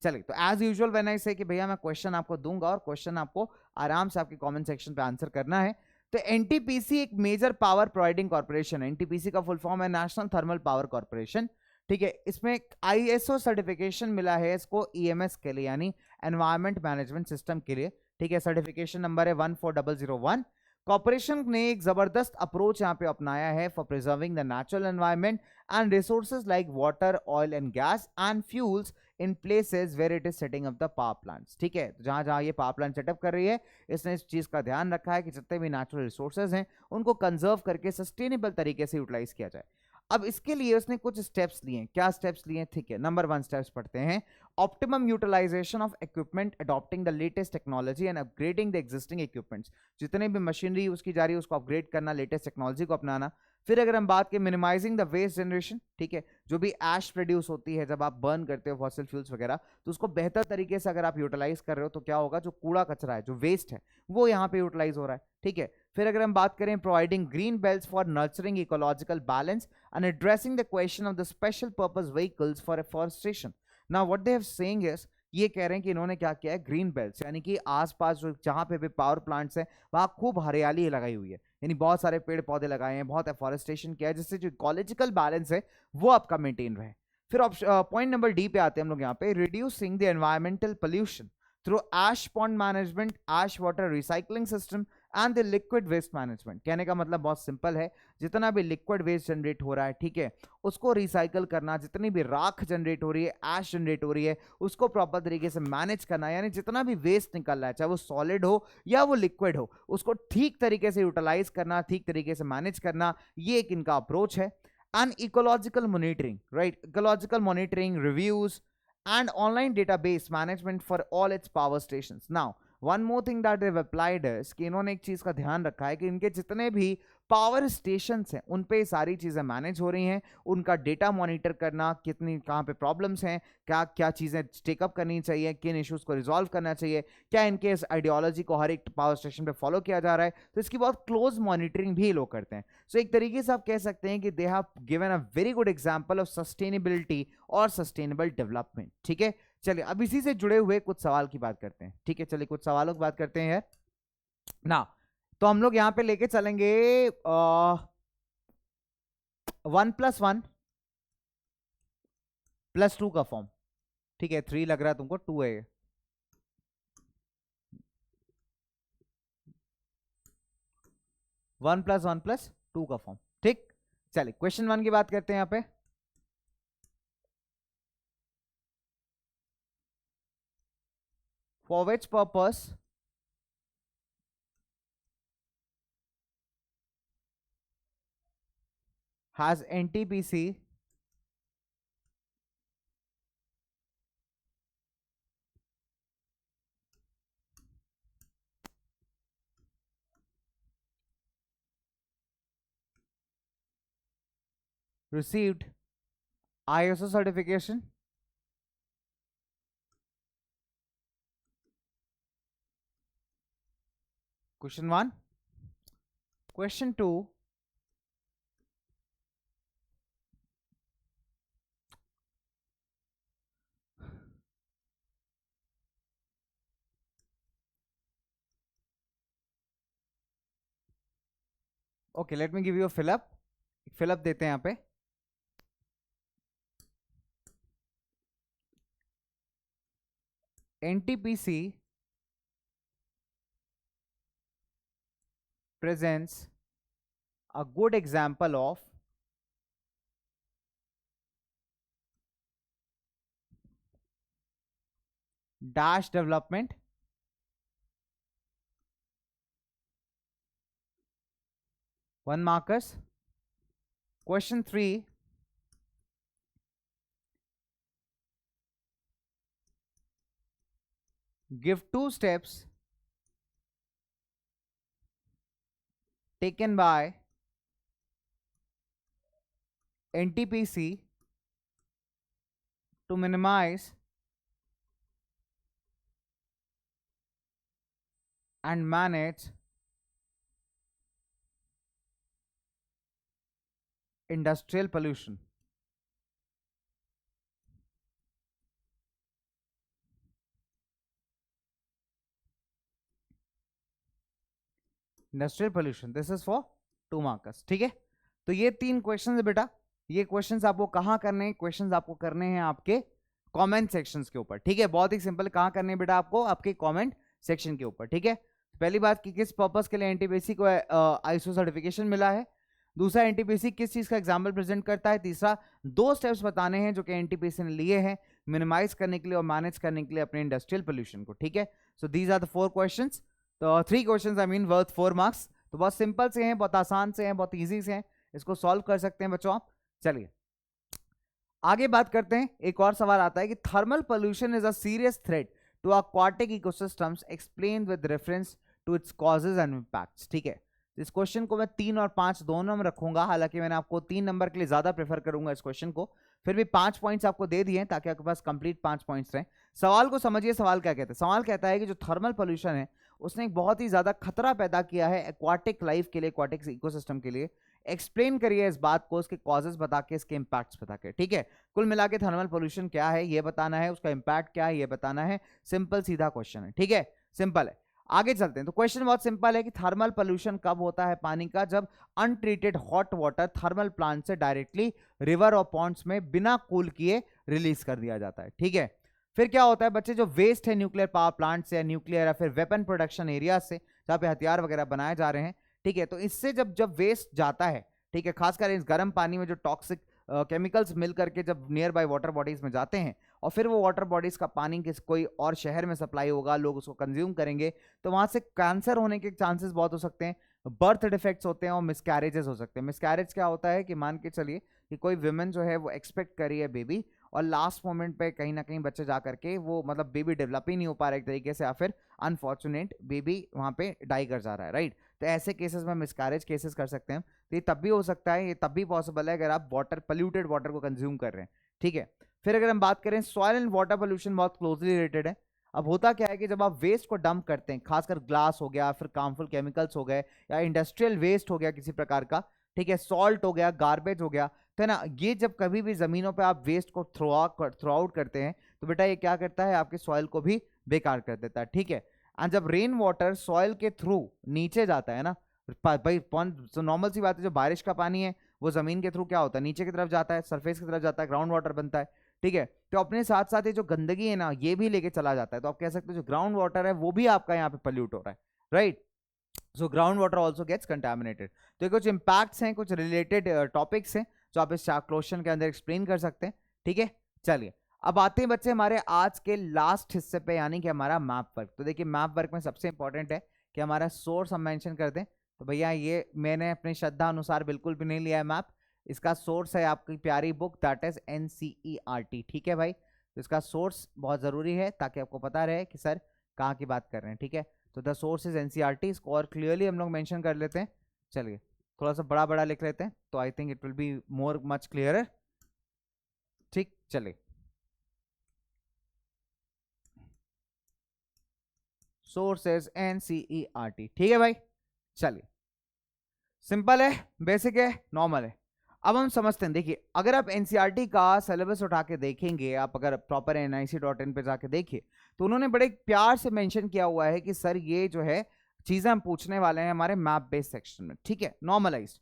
चलिए, तो एज यूजुअल व्हेन आई से कि भैया मैं क्वेश्चन आपको दूंगा और क्वेश्चन आपको आराम से आपके कमेंट सेक्शन पे आंसर करना है। तो एनटीपीसी एक मेजर पावर प्रोवाइडिंग कॉर्पोरेशन है, एनटीपीसी का फुल फॉर्म है नेशनल थर्मल पावर कॉर्पोरेशन, ठीक है। इसमें आईएसओ सर्टिफिकेशन मिला है इसको ईएमएस के लिए, यानी एनवायरमेंट मैनेजमेंट सिस्टम के लिए, ठीक है। सर्टिफिकेशन नंबर है 14001। कॉर्पोरेशन ने एक जबरदस्त अप्रोच यहाँ पे अपनाया है for preserving the natural environment and resources like water, oil and gas and fuels in places where it is setting up the power plants, ठीक है। तो जहां जहां ये पावर प्लांट सेटअप कर रही है, इसने इस चीज का ध्यान रखा है कि जितने भी नेचुरल रिसोर्सेज हैं उनको कंजर्व करके सस्टेनेबल तरीके से यूटिलाइज किया जाए। अब इसके लिए उसने कुछ स्टेप्स लिए, क्या स्टेप्स लिए, ठीक है। नंबर 1 स्टेप्स पढ़ते हैं, optimum utilisation of equipment, adopting the latest technology and upgrading the existing equipments, जितने भी मशीनरी यूज की जा रही है उसको अपग्रेड करना, लेटेस्ट टेक्नोलॉजी को अपनाना। फिर अगर हम बात करें मिनिमाइजिंग द वेस्ट जनरेशन, ठीक है, जो भी ऐश प्रोड्यूस होती है जब आप बर्न करते हो फॉसिल फ्यूल्स वगैरह, तो उसको बेहतर तरीके से अगर आप यूटिलाइज कर रहे हो तो क्या होगा, जो कूड़ा कचरा है, जो वेस्ट है, वो यहाँ पे यूटिलाइज हो रहा है, ठीक है। फिर अगर हम बात करें providing green belts for nurturing ecological balance and addressing the question of the special purpose vehicles for afforestation. Now what they have saying is, ये कह रहे हैं कि इन्होंने क्या किया है, ग्रीन बेल्ट्स, यानी कि आसपास जो जहां पे भी पावर प्लांट्स हैं वहां खूब हरियाली लगाई हुई है, यानी बहुत सारे पेड़ पौधे लगाए हैं, बहुत एफॉरेस्टेशन किया है, जिससे जो इकोलॉजिकल बैलेंस है वो आपका मेंटेन रहे। फिर पॉइंट नंबर डी पे आते हैं हम लोग यहाँ पे, reducing the environmental pollution through ash pond management, ash water recycling system and the liquid waste management. कहने का मतलब बहुत सिंपल है, जितना भी लिक्विड वेस्ट जनरेट हो रहा है, ठीक है, उसको रिसाइकल करना, जितनी भी राख जनरेट हो रही है, ऐश जनरेट हो रही है, उसको प्रॉपर तरीके से मैनेज करना, यानी जितना भी वेस्ट निकल रहा है, चाहे वो सॉलिड हो या वो लिक्विड हो, उसको ठीक तरीके से यूटिलाइज करना, ठीक तरीके से मैनेज करना, ये एक इनका अप्रोच है। And ecological monitoring, right, ecological monitoring, reviews and online database management for all its power stations. Now, one more thing that they've applied is कि इन्होंने एक चीज का ध्यान रखा है कि इनके जितने भी पावर स्टेशन हैं उन पे सारी चीजें मैनेज हो रही हैं, उनका डेटा मॉनिटर करना, कितनी कहाँ पे प्रॉब्लम्स हैं, क्या क्या चीजें टेकअप करनी चाहिए, किन इश्यूज को रिजॉल्व करना चाहिए, क्या इनके इस आइडियोलॉजी को हर एक पावर स्टेशन पे फॉलो किया जा रहा है, तो इसकी बहुत क्लोज मॉनिटरिंग भी लोग करते हैं। सो एक तरीके से आप कह सकते हैं कि they have given a very good example of sustainability और सस्टेनेबल डेवलपमेंट। ठीक है, चलिए अब इसी से जुड़े हुए कुछ सवाल की बात करते हैं। ठीक है, चलिए कुछ सवालों की बात करते हैं यार ना। तो हम लोग यहां पे लेके चलेंगे 1+1+2 का फॉर्म। ठीक है, 3 लग रहा है तुमको, 2 है ये। 1+1+2 का फॉर्म। ठीक, चलिए क्वेश्चन 1 की बात करते हैं यहां पे। For which purpose has NTPC received ISO certification? Question 1. Question 2. Okay, let me give you a fill up. Fill up देते हैं यहाँ पे। NTPC presents a good example of dash development, one markers. Question 3. Give 2 steps taken by NTPC to minimize and manage industrial pollution. Industrial pollution, this is for 2 markers. ठीक है, तो ये 3 question है बेटा। ये क्वेश्चंस आपको कहां करने हैं? क्वेश्चंस आपको करने हैं आपके कमेंट सेक्शंस के ऊपर। ठीक है, बहुत ही सिंपल, कहां करने हैं बेटा आपको? आपके कमेंट सेक्शन के ऊपर। ठीक है, पहली बात कि किस पर्पस के लिए एनटीपीसी को आईएसओ सर्टिफिकेशन मिला है। दूसरा, एनटीपीसी किस चीज का एग्जाम्पल प्रेजेंट करता है। तीसरा, 2 स्टेप्स बताने हैं जो कि एनटीपीसी ने लिए हैं मिनिमाइज करने के लिए और मैनेज करने के लिए अपने इंडस्ट्रियल पोल्यूशन को। ठीक है, so these are the 4 questions. तो 3 questions I mean worth 4 marks. तो बहुत सिंपल से हैं, बहुत आसान से हैं, बहुत इजी से हैं, इसको सॉल्व कर सकते हैं बच्चों आप। चलिए आगे बात करते हैं। एक और सवाल आता है कि thermal pollution is a serious threat to aquatic ecosystems, explain with reference to its causes and impacts. ठीक है, इस क्वेश्चन को मैं 3 और 5 दोनों में रखूंगा, हालांकि मैंने आपको 3 नंबर के लिए ज्यादा प्रेफर करूंगा इस क्वेश्चन को, फिर भी 5 पॉइंट्स आपको दे दिए ताकि आपके पास कंप्लीट 5 पॉइंट्स रहे। सवाल को समझिए, सवाल क्या कहता है? सवाल कहता है कि जो थर्मल पोल्यूशन है उसने एक बहुत ही ज्यादा खतरा पैदा किया है एक्वाटिक लाइफ के लिए, एक्वाटिक इकोसिस्टम के लिए। एक्सप्लेन करिए इस बात को, उसके कॉजेस बता के, इसके इंपैक्ट्स बता के। ठीक है, कुल मिला के थर्मल पोल्यूशन क्या है ये बताना है, उसका इंपैक्ट क्या है ये बताना है। सिंपल सीधा क्वेश्चन है। ठीक है, सिंपल है। आगे चलते हैं। तो क्वेश्चन बहुत सिंपल है कि थर्मल पोल्यूशन कब होता है पानी का? जब untreated hot water thermal plant से डायरेक्टली रिवर और पॉन्ड्स में बिना कूल किए रिलीज कर दिया जाता है। ठीक है, फिर क्या होता है बच्चे? जो वेस्ट है न्यूक्लियर पावर प्लांट से या न्यूक्लियर या फिर वेपन प्रोडक्शन एरिया से जहाँ पे हथियार वगैरह बनाए जा रहे हैं, ठीक है, तो इससे जब जब वेस्ट जाता है, ठीक है, खासकर इस गर्म पानी में जो टॉक्सिक केमिकल्स मिल करके जब नियर बाय वाटर बॉडीज में जाते हैं और फिर वो वाटर बॉडीज का पानी किस कोई और शहर में सप्लाई होगा, लोग उसको कंज्यूम करेंगे, तो वहां से कैंसर होने के चांसेस बहुत हो सकते हैं, बर्थ डिफेक्ट्स होते हैं और मिसकैरेजेस हो सकते हैं। मिसकैरेज क्या होता है कि मान के चलिए कि कोई विमेन जो है वो एक्सपेक्ट कर रही है बेबी और लास्ट मोमेंट पे कहीं ना कहीं बच्चे जा करके वो मतलब बेबी डेवलप ही नहीं हो पा रहा एक तरीके से, या फिर अनफॉर्चुनेट बेबी वहाँ पे डाई कर जा रहा है, राइट। तो ऐसे केसेस में मिसकैरेज केसेस कर सकते हैं। तो ये तब भी हो सकता है, ये तब भी पॉसिबल है अगर आप वाटर पोल्यूटेड वाटर को कंज्यूम कर रहे हैं, ठीक है। फिर अगर हम बात करें, सॉइल एंड वाटर पोल्यूशन बहुत क्लोजली रिलेटेड है। अब होता क्या है कि जब आप वेस्ट को डंप करते हैं, खासकर ग्लास हो गया, फिर हार्मफुल केमिकल्स हो गए, या इंडस्ट्रियल वेस्ट हो गया किसी प्रकार का, ठीक है, सॉल्ट हो गया, गार्बेज हो गया, तो है ना, ये जब कभी भी जमीनों पे आप वेस्ट को थ्रो आउट करते हैं तो बेटा ये क्या करता है, आपके सॉइल को भी बेकार कर देता है, ठीक है। एंड जब रेन वाटर सॉइल के थ्रू नीचे जाता है ना भाई, नॉर्मल सी बात है, जो बारिश का पानी है वो जमीन के थ्रू क्या होता है, नीचे की तरफ जाता है, सरफेस की तरफ जाता है, ग्राउंड वाटर बनता है, ठीक है। तो अपने साथ साथ ये जो गंदगी है ना, ये भी लेके चला जाता है। तो आप कह सकते हो जो ग्राउंड वाटर है वो भी आपका यहाँ पे पल्यूट हो रहा है, right. So ground water also gets contaminated. तो ये कुछ इंपैक्ट्स हैं, कुछ रिलेटेड टॉपिक्स हैं जो आप इस क्वेश्चन के अंदर एक्सप्लेन कर सकते हैं, ठीक है। चलिए अब आते हैं बच्चे हमारे आज के लास्ट हिस्से पे, यानी कि हमारा मैप वर्क। तो देखिए मैप वर्क में सबसे इंपॉर्टेंट है कि हमारा सोर्स हम मेंशन कर दें। तो भैया ये मैंने अपनी श्रद्धा अनुसार बिल्कुल भी नहीं लिया है मैप, इसका सोर्स है आपकी प्यारी बुक दैट इज NCERT, ठीक है भाई। तो इसका सोर्स बहुत जरूरी है ताकि आपको पता रहे कि सर कहाँ की बात कर रहे हैं, ठीक है। तो द सोर्स इज NCERT, इसको और क्लियरली हम लोग मेंशन कर लेते हैं। चलिए थोड़ा सा बड़ा बड़ा लिख लेते हैं, तो I think it will be more much clearer, ठीक। चलिए सोर्स इज NCERT, ठीक है भाई। चलिए सिंपल है, बेसिक है, नॉर्मल है। अब हम समझते हैं, देखिए अगर आप NCERT का सिलेबस उठा के देखेंगे, आप अगर प्रॉपर nic.in पे जाके देखिए, तो उन्होंने बड़े प्यार से मेंशन किया हुआ है कि सर ये जो है चीजें हम पूछने वाले हैं हमारे मैप बेस्ड सेक्शन में, ठीक है, नॉर्मलाइज्ड।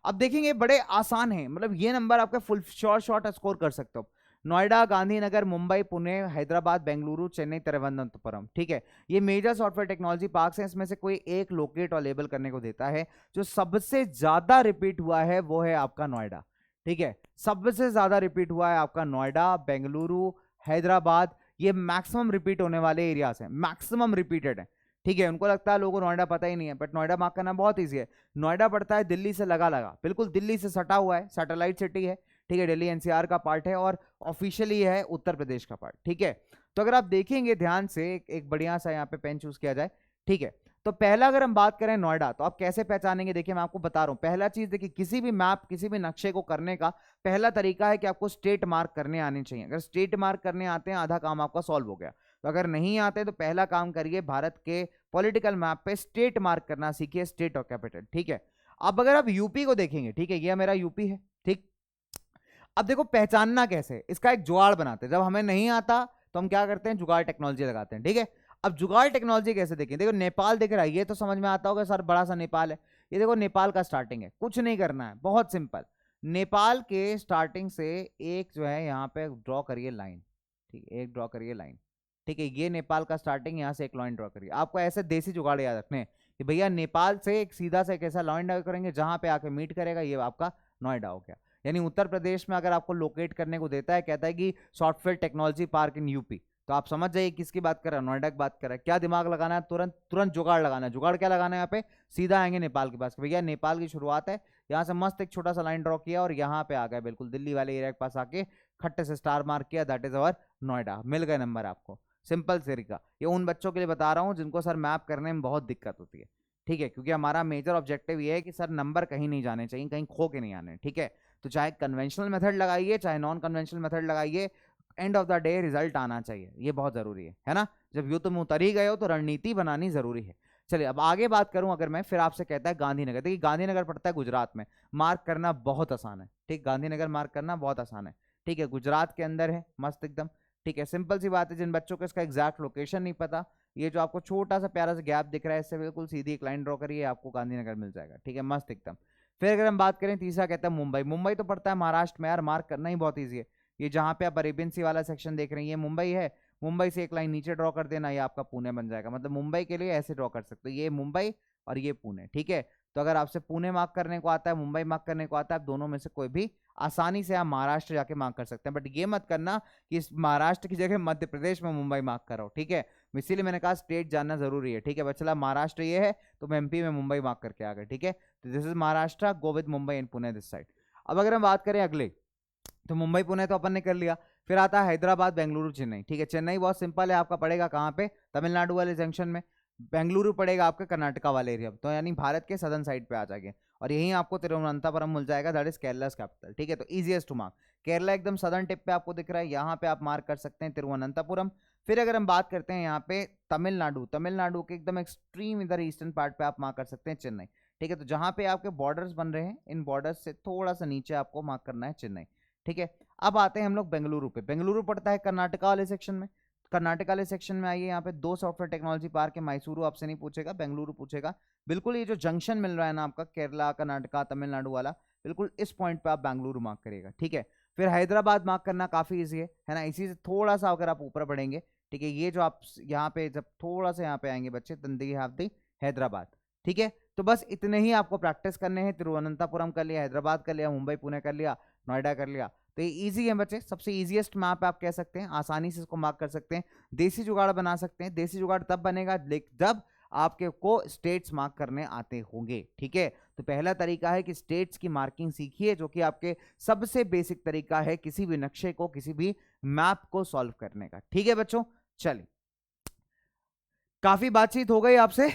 अब देखेंगे बड़े आसान है, मतलब ये नंबर आपका फुल शॉर्ट स्कोर कर सकते हो। नोएडा, गांधीनगर, मुंबई, पुणे, हैदराबाद, बेंगलुरु, चेन्नई, तिरुवनंतपुरम, ठीक है। ये मेजर सॉफ्टवेयर टेक्नोलॉजी पार्क्स हैं, इसमें से कोई एक लोकेट और लेबल करने को देता है। जो सबसे ज्यादा रिपीट हुआ है वो है आपका नोएडा, ठीक है। सबसे ज्यादा रिपीट हुआ है आपका नोएडा, बेंगलुरु, हैदराबाद, ये मैक्सिमम रिपीट होने वाले एरियाज हैं, मैक्सिमम रिपीटेड है, ठीक है। उनको लगता है लोगों को नोएडा पता ही नहीं है, बट नोएडा मार्क करना बहुत ईजी है। नोएडा पड़ता है दिल्ली से लगा लगा, बिल्कुल दिल्ली से सटा हुआ है, सैटेलाइट सिटी है, ठीक है। दिल्ली NCR का पार्ट है और ऑफिशियली है उत्तर प्रदेश का पार्ट, ठीक है। तो अगर आप देखेंगे ध्यान से, एक बढ़िया सा यहाँ पे पेन चूज किया जाए, ठीक है। तो पहला अगर हम बात करें नोएडा, तो आप कैसे पहचानेंगे, देखिए मैं आपको बता रहा हूं। पहला चीज देखिए, किसी भी मैप, किसी भी नक्शे को करने का पहला तरीका है कि आपको स्टेट मार्क करने आने चाहिए। अगर स्टेट मार्क करने आते हैं, आधा काम आपका सॉल्व हो गया। तो अगर नहीं आते तो पहला काम करिए, भारत के पॉलिटिकल मैप पे स्टेट मार्क करना सीखिए, स्टेट और कैपिटल, ठीक है। अब अगर आप यूपी को देखेंगे, ठीक है, ये मेरा यूपी है, ठीक। अब देखो पहचानना कैसे, इसका एक जुगाड़ बनाते हैं। जब हमें नहीं आता तो हम क्या करते हैं, जुगाड़ टेक्नोलॉजी लगाते हैं, ठीक है। अब जुगाड़ टेक्नोलॉजी कैसे देखें, देखो नेपाल दिख रहा है, ये तो समझ में आता होगा सर बड़ा सा नेपाल है। ये देखो नेपाल का स्टार्टिंग है, कुछ नहीं करना है, बहुत सिंपल। नेपाल के स्टार्टिंग से एक जो है यहाँ पे ड्रॉ करिए लाइन, ठीक है, एक ड्रॉ करिए लाइन, ठीक है। ये नेपाल का स्टार्टिंग, यहाँ से एक लाइन ड्रॉ करिए। आपको ऐसे देसी जुगाड़ याद रखने हैं कि भैया नेपाल से एक सीधा से एक ऐसा लाइन ड्रॉ करेंगे जहां पे आके मीट करेगा, ये आपका नोएडा हो गया। यानी उत्तर प्रदेश में अगर आपको लोकेट करने को देता है, कहता है कि software technology park in UP, तो आप समझ जाइए किसकी बात कर रहा है, नोएडा की बात कर रहा है। क्या दिमाग लगाना है, तुरंत तुरंत जुगाड़ लगाना है। जुगाड़ क्या लगाना है, यहाँ पे सीधा आएंगे नेपाल के पास, भैया नेपाल की शुरुआत है, यहाँ से मस्त एक छोटा सा लाइन ड्रॉ किया और यहाँ पे आ गए बिल्कुल दिल्ली वाले एरिया के पास आके खट्टे से स्टार मार्क किया, दैट इज अवर नोएडा। मिल गए नंबर आपको, सिंपल तरीका। ये उन बच्चों के लिए बता रहा हूँ जिनको सर मैप करने में बहुत दिक्कत होती है, ठीक है, क्योंकि हमारा मेजर ऑब्जेक्टिव ये है कि सर नंबर कहीं नहीं जाने चाहिए, कहीं खो के नहीं आने, ठीक है। तो चाहे कन्वेंशनल मेथड लगाइए, चाहे नॉन कन्वेंशनल मेथड लगाइए, end of the day result आना चाहिए, ये बहुत जरूरी है ना। जब युद्ध में उतर ही गए हो तो रणनीति बनानी जरूरी है। चलिए अब आगे बात करूं, अगर मैं फिर आपसे कहता है गांधीनगर, देखिए गांधीनगर पड़ता है गुजरात में, मार्क करना बहुत आसान है, ठीक। गांधीनगर मार्क करना बहुत आसान है, ठीक है, गुजरात के अंदर है, मस्त एकदम, ठीक है। सिंपल सी बात है, जिन बच्चों को इसका एग्जैक्ट लोकेशन नहीं पता, ये जो आपको छोटा सा प्यारा सा गैप दिख रहा है, इससे बिल्कुल सीधी एक लाइन ड्रॉ करिए, आपको गांधीनगर मिल जाएगा, ठीक है, मस्त एकदम। फिर अगर हम बात करें, तीसरा कहता है मुंबई। मुंबई तो पड़ता है महाराष्ट्र में, यार मार्क करना ही बहुत ईजी है। ये जहां पे आप अरेबियन सी वाला सेक्शन देख रहे हैं, ये मुंबई है। मुंबई से एक लाइन नीचे ड्रॉ कर देना, ये आपका पुणे बन जाएगा। मतलब मुंबई के लिए ऐसे ड्रॉ कर सकते हो, ये मुंबई और ये पुणे, ठीक है। तो अगर आपसे पुणे मार्क करने को आता है, मुंबई मार्क करने को आता है, आप दोनों में से कोई भी आसानी से आप महाराष्ट्र जाके मार्क कर सकते हैं। बट ये मत करना कि इस महाराष्ट्र की जगह मध्य प्रदेश में मुंबई मार्क करो, ठीक है। इसीलिए मैंने कहा स्टेट जानना जरूरी है, ठीक है। बचला महाराष्ट्र ये है तो मैं MP में मुंबई मार्क करके आ गए, ठीक है। तो this is Maharashtra, go with Mumbai and Pune this side. अब अगर हम बात करें अगले, तो मुंबई पुणे तो अपन ने कर लिया। फिर आता है हैदराबाद, बेंगलुरु, चेन्नई। ठीक है, चेन्नई बहुत सिंपल है, आपका पड़ेगा कहाँ पे, तमिलनाडु वाले जंक्शन में। बेंगलुरु पड़ेगा आपके कर्नाटका वाले एरिया में, तो यानी भारत के सदर्न साइड पे आ जाएंगे। और यहीं आपको तिरुवनंतपुरम मिल जाएगा, दैट इज केरला कैपिटल। ठीक है, तो इजीएस्ट टू मार्क, केरला एकदम सदर्न टिप पे आपको दिख रहा है, यहाँ पे आप मार्क कर सकते हैं तिरुवनंतपुरम। फिर अगर हम बात करते हैं यहाँ पे तमिलनाडु, तमिलनाडु के एकदम एक्सट्रीम इधर ईस्टर्न पार्ट पे आप मार्क कर सकते हैं चेन्नई। ठीक है, तो जहाँ पे आपके बॉर्डर्स बन रहे हैं, इन बॉर्डर्स से थोड़ा सा नीचे आपको मार्क करना है चेन्नई। ठीक है, अब आते हैं हम लोग बेंगलुरु पे। बेंगलुरु पड़ता है कर्नाटका वाले सेक्शन में। कर्नाटका वाले सेक्शन में आइए, यहाँ पे 2 सॉफ्टवेयर टेक्नोलॉजी पार्क है, मैसूरू आपसे नहीं पूछेगा, बेंगलुरु पूछेगा। बिल्कुल ये जो जंक्शन मिल रहा है ना आपका केरला, कर्नाटका, तमिलनाडु वाला, बिल्कुल इस पॉइंट पे आप बेंगलुरु मार्क करिएगा। ठीक है, फिर हैदराबाद मार्क करना काफी ईजी है ना, इसी से थोड़ा सा अगर आप ऊपर बढ़ेंगे, ठीक है, ये जो आप यहाँ पे जब थोड़ा सा यहाँ पे आएंगे बच्चे, तंदी हाफ्दी हैदराबाद। ठीक है, तो बस इतने ही आपको प्रैक्टिस करने हैं। तिरुवनंतपुरम कर लिया, हैदराबाद कर लिया, मुंबई पुणे कर लिया, नोएडा कर लिया, तो ये इजी है बच्चे, सबसे इजीएस्ट मैप आप कह सकते हैं, आसानी से इसको मार्क कर सकते हैं। देसी जुगाड़ बना सकते हैं, देसी जुगाड़ तब बनेगा जब आपके को स्टेट्स मार्क करने आते होंगे। ठीक है, तो पहला तरीका है कि स्टेट्स की मार्किंग सीखिए, जो कि आपके सबसे बेसिक तरीका है किसी भी नक्शे को, किसी भी मैप को सॉल्व करने का। ठीक है बच्चों, चलिए, काफी बातचीत हो गई आपसे,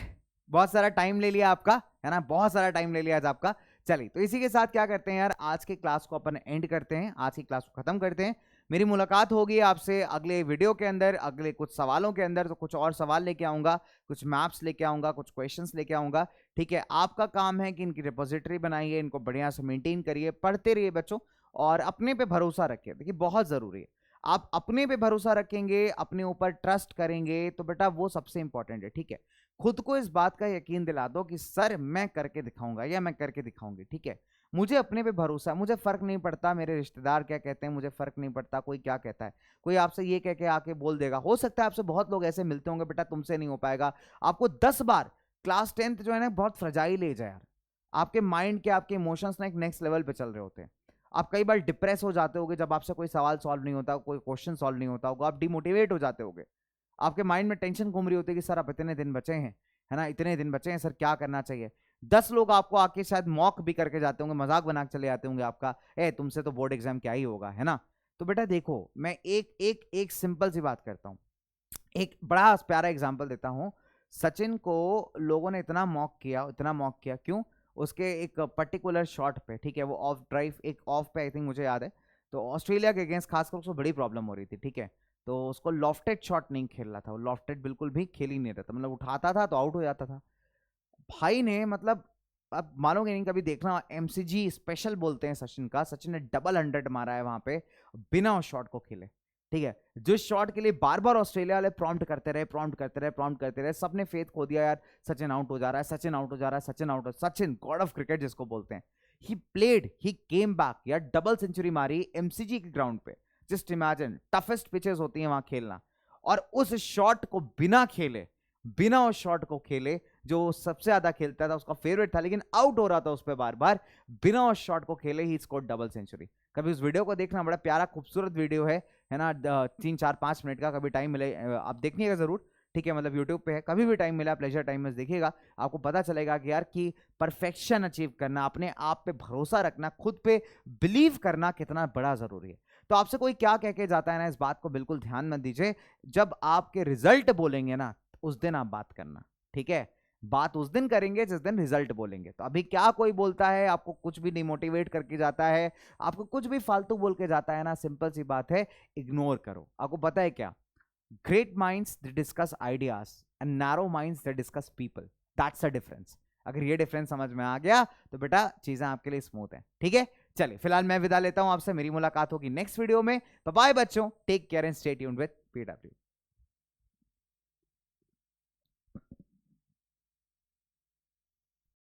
बहुत सारा टाइम ले लिया आपका, है ना, बहुत सारा टाइम ले लिया आज आपका। चलिए, तो इसी के साथ क्या करते हैं यार, आज के क्लास को अपन एंड करते हैं, आज की क्लास को खत्म करते हैं। मेरी मुलाकात होगी आपसे अगले वीडियो के अंदर, अगले कुछ सवालों के अंदर। तो कुछ और सवाल लेके आऊंगा, कुछ मैप्स लेके आऊंगा, कुछ क्वेश्चंस लेके आऊंगा। ठीक है, आपका काम है कि इनकी रिपोजिटरी बनाइए, इनको बढ़िया से मेंटेन करिए, पढ़ते रहिए बच्चों, और अपने पे भरोसा रखिए। देखिए बहुत जरूरी है, आप अपने पे भरोसा रखेंगे, अपने ऊपर ट्रस्ट करेंगे, तो बेटा वो सबसे इंपॉर्टेंट है। ठीक है, खुद को इस बात का यकीन दिला दो कि सर मैं करके दिखाऊंगा या मैं करके दिखाऊंगी। ठीक है, मुझे अपने पे भरोसा, मुझे फर्क नहीं पड़ता मेरे रिश्तेदार क्या कहते हैं, मुझे फर्क नहीं पड़ता कोई क्या कहता है। कोई आपसे ये कह के आके बोल देगा, हो सकता है आपसे बहुत लोग ऐसे मिलते होंगे, बेटा तुमसे नहीं हो पाएगा, आपको 10 बार क्लास 10th जो है ना बहुत फ्रजाइल एज है यार, आपके माइंड के, आपके इमोशंस ना एक नेक्स्ट लेवल पे चल रहे होते हैं। आप कई बार डिप्रेस हो जाते होगे जब आपसे कोई सवाल सॉल्व नहीं होता, कोई क्वेश्चन सॉल्व नहीं होता होगा, आप डिमोटिवेट हो जाते होगे, आपके माइंड में टेंशन घूम रही होती है कि सर अब इतने दिन बचे हैं, है ना, इतने दिन बचे हैं सर, क्या करना चाहिए। 10 लोग आपको आके शायद मॉक भी करके जाते होंगे, मजाक बना के चले जाते होंगे आपका, तुमसे तो बोर्ड एग्जाम क्या ही होगा, है ना। तो बेटा देखो, मैं एक सिंपल सी बात करता हूं, एक बड़ा प्यारा एग्जाम्पल देता हूं। सचिन को लोगों ने इतना मॉक किया, क्यों, उसके एक पर्टिकुलर शॉट पे, ठीक है, वो ऑफ ड्राइव, एक ऑफ पे आई थिंक मुझे याद है, तो ऑस्ट्रेलिया के अगेंस्ट खासकर उसको बड़ी प्रॉब्लम हो रही थी। ठीक है, तो उसको लॉफ्टेड शॉट नहीं खेल रहा था, वो लॉफ्टेड बिल्कुल भी खेल ही नहीं रहा था, मतलब उठाता था तो आउट हो जाता था। भाई ने मतलब, अब मानोगे नहीं, कभी देखना, एमसीजी स्पेशल बोलते हैं सचिन का, सचिन ने डबल 100 मारा है वहां पे बिना उस शॉट को खेले। ठीक है, जिस शॉट के लिए बार बार ऑस्ट्रेलिया वाले प्रॉम्प्ट करते रहे, सबने फेथ खो दिया यार, सचिन आउट हो जा रहा है, सचिन आउट हो जा रहा है, सचिन आउट हो, सचिन गॉड ऑफ क्रिकेट जिसको बोलते हैं, he played, he came back यार, डबल सेंचुरी मारी एमसीजी के ग्राउंड पे। जस्ट इमेजिन, टफेस्ट पिचेस होती हैं वहां खेलना, और उस शॉट को बिना उस शॉट को खेले, जो सबसे ज्यादा खेलता था, उसका फेवरेट था, लेकिन आउट हो रहा था उस पर बार बार, बिना उस शॉट को खेले ही स्कोर डबल सेंचुरी। कभी उस वीडियो को देखना, बड़ा प्यारा खूबसूरत वीडियो है ना, 3-4-5 मिनट का, कभी टाइम मिले आप देखिएगा जरूर। ठीक है, मतलब यूट्यूब पे है, कभी भी टाइम मिला प्लेजर टाइम में देखिएगा, आपको पता चलेगा कि यार कि परफेक्शन अचीव करना, अपने आप पे भरोसा रखना, खुद पे बिलीव करना कितना बड़ा जरूरी है। तो आपसे कोई क्या कह के जाता है ना, इस बात को बिल्कुल ध्यान मत दीजिए, जब आपके रिजल्ट बोलेंगे ना उस दिन आप बात करना। ठीक है, बात उस दिन करेंगे जिस दिन रिजल्ट बोलेंगे। तो अभी क्या कोई बोलता है, आपको कुछ भी डिमोटिवेट करके जाता है, आपको कुछ भी फालतू बोल के जाता है ना, सिंपल सी बात है, इग्नोर करो। आपको पता है क्या, great minds they discuss ideas and narrow minds they discuss people, that's a difference. अगर ये डिफरेंस समझ में आ गया तो बेटा चीजें आपके लिए स्मूथ है। ठीक है, चलिए फिलहाल मैं विदा लेता हूं आपसे, मेरी मुलाकात होगी नेक्स्ट वीडियो में। बाय बच्चों, take care and stay tuned with PW।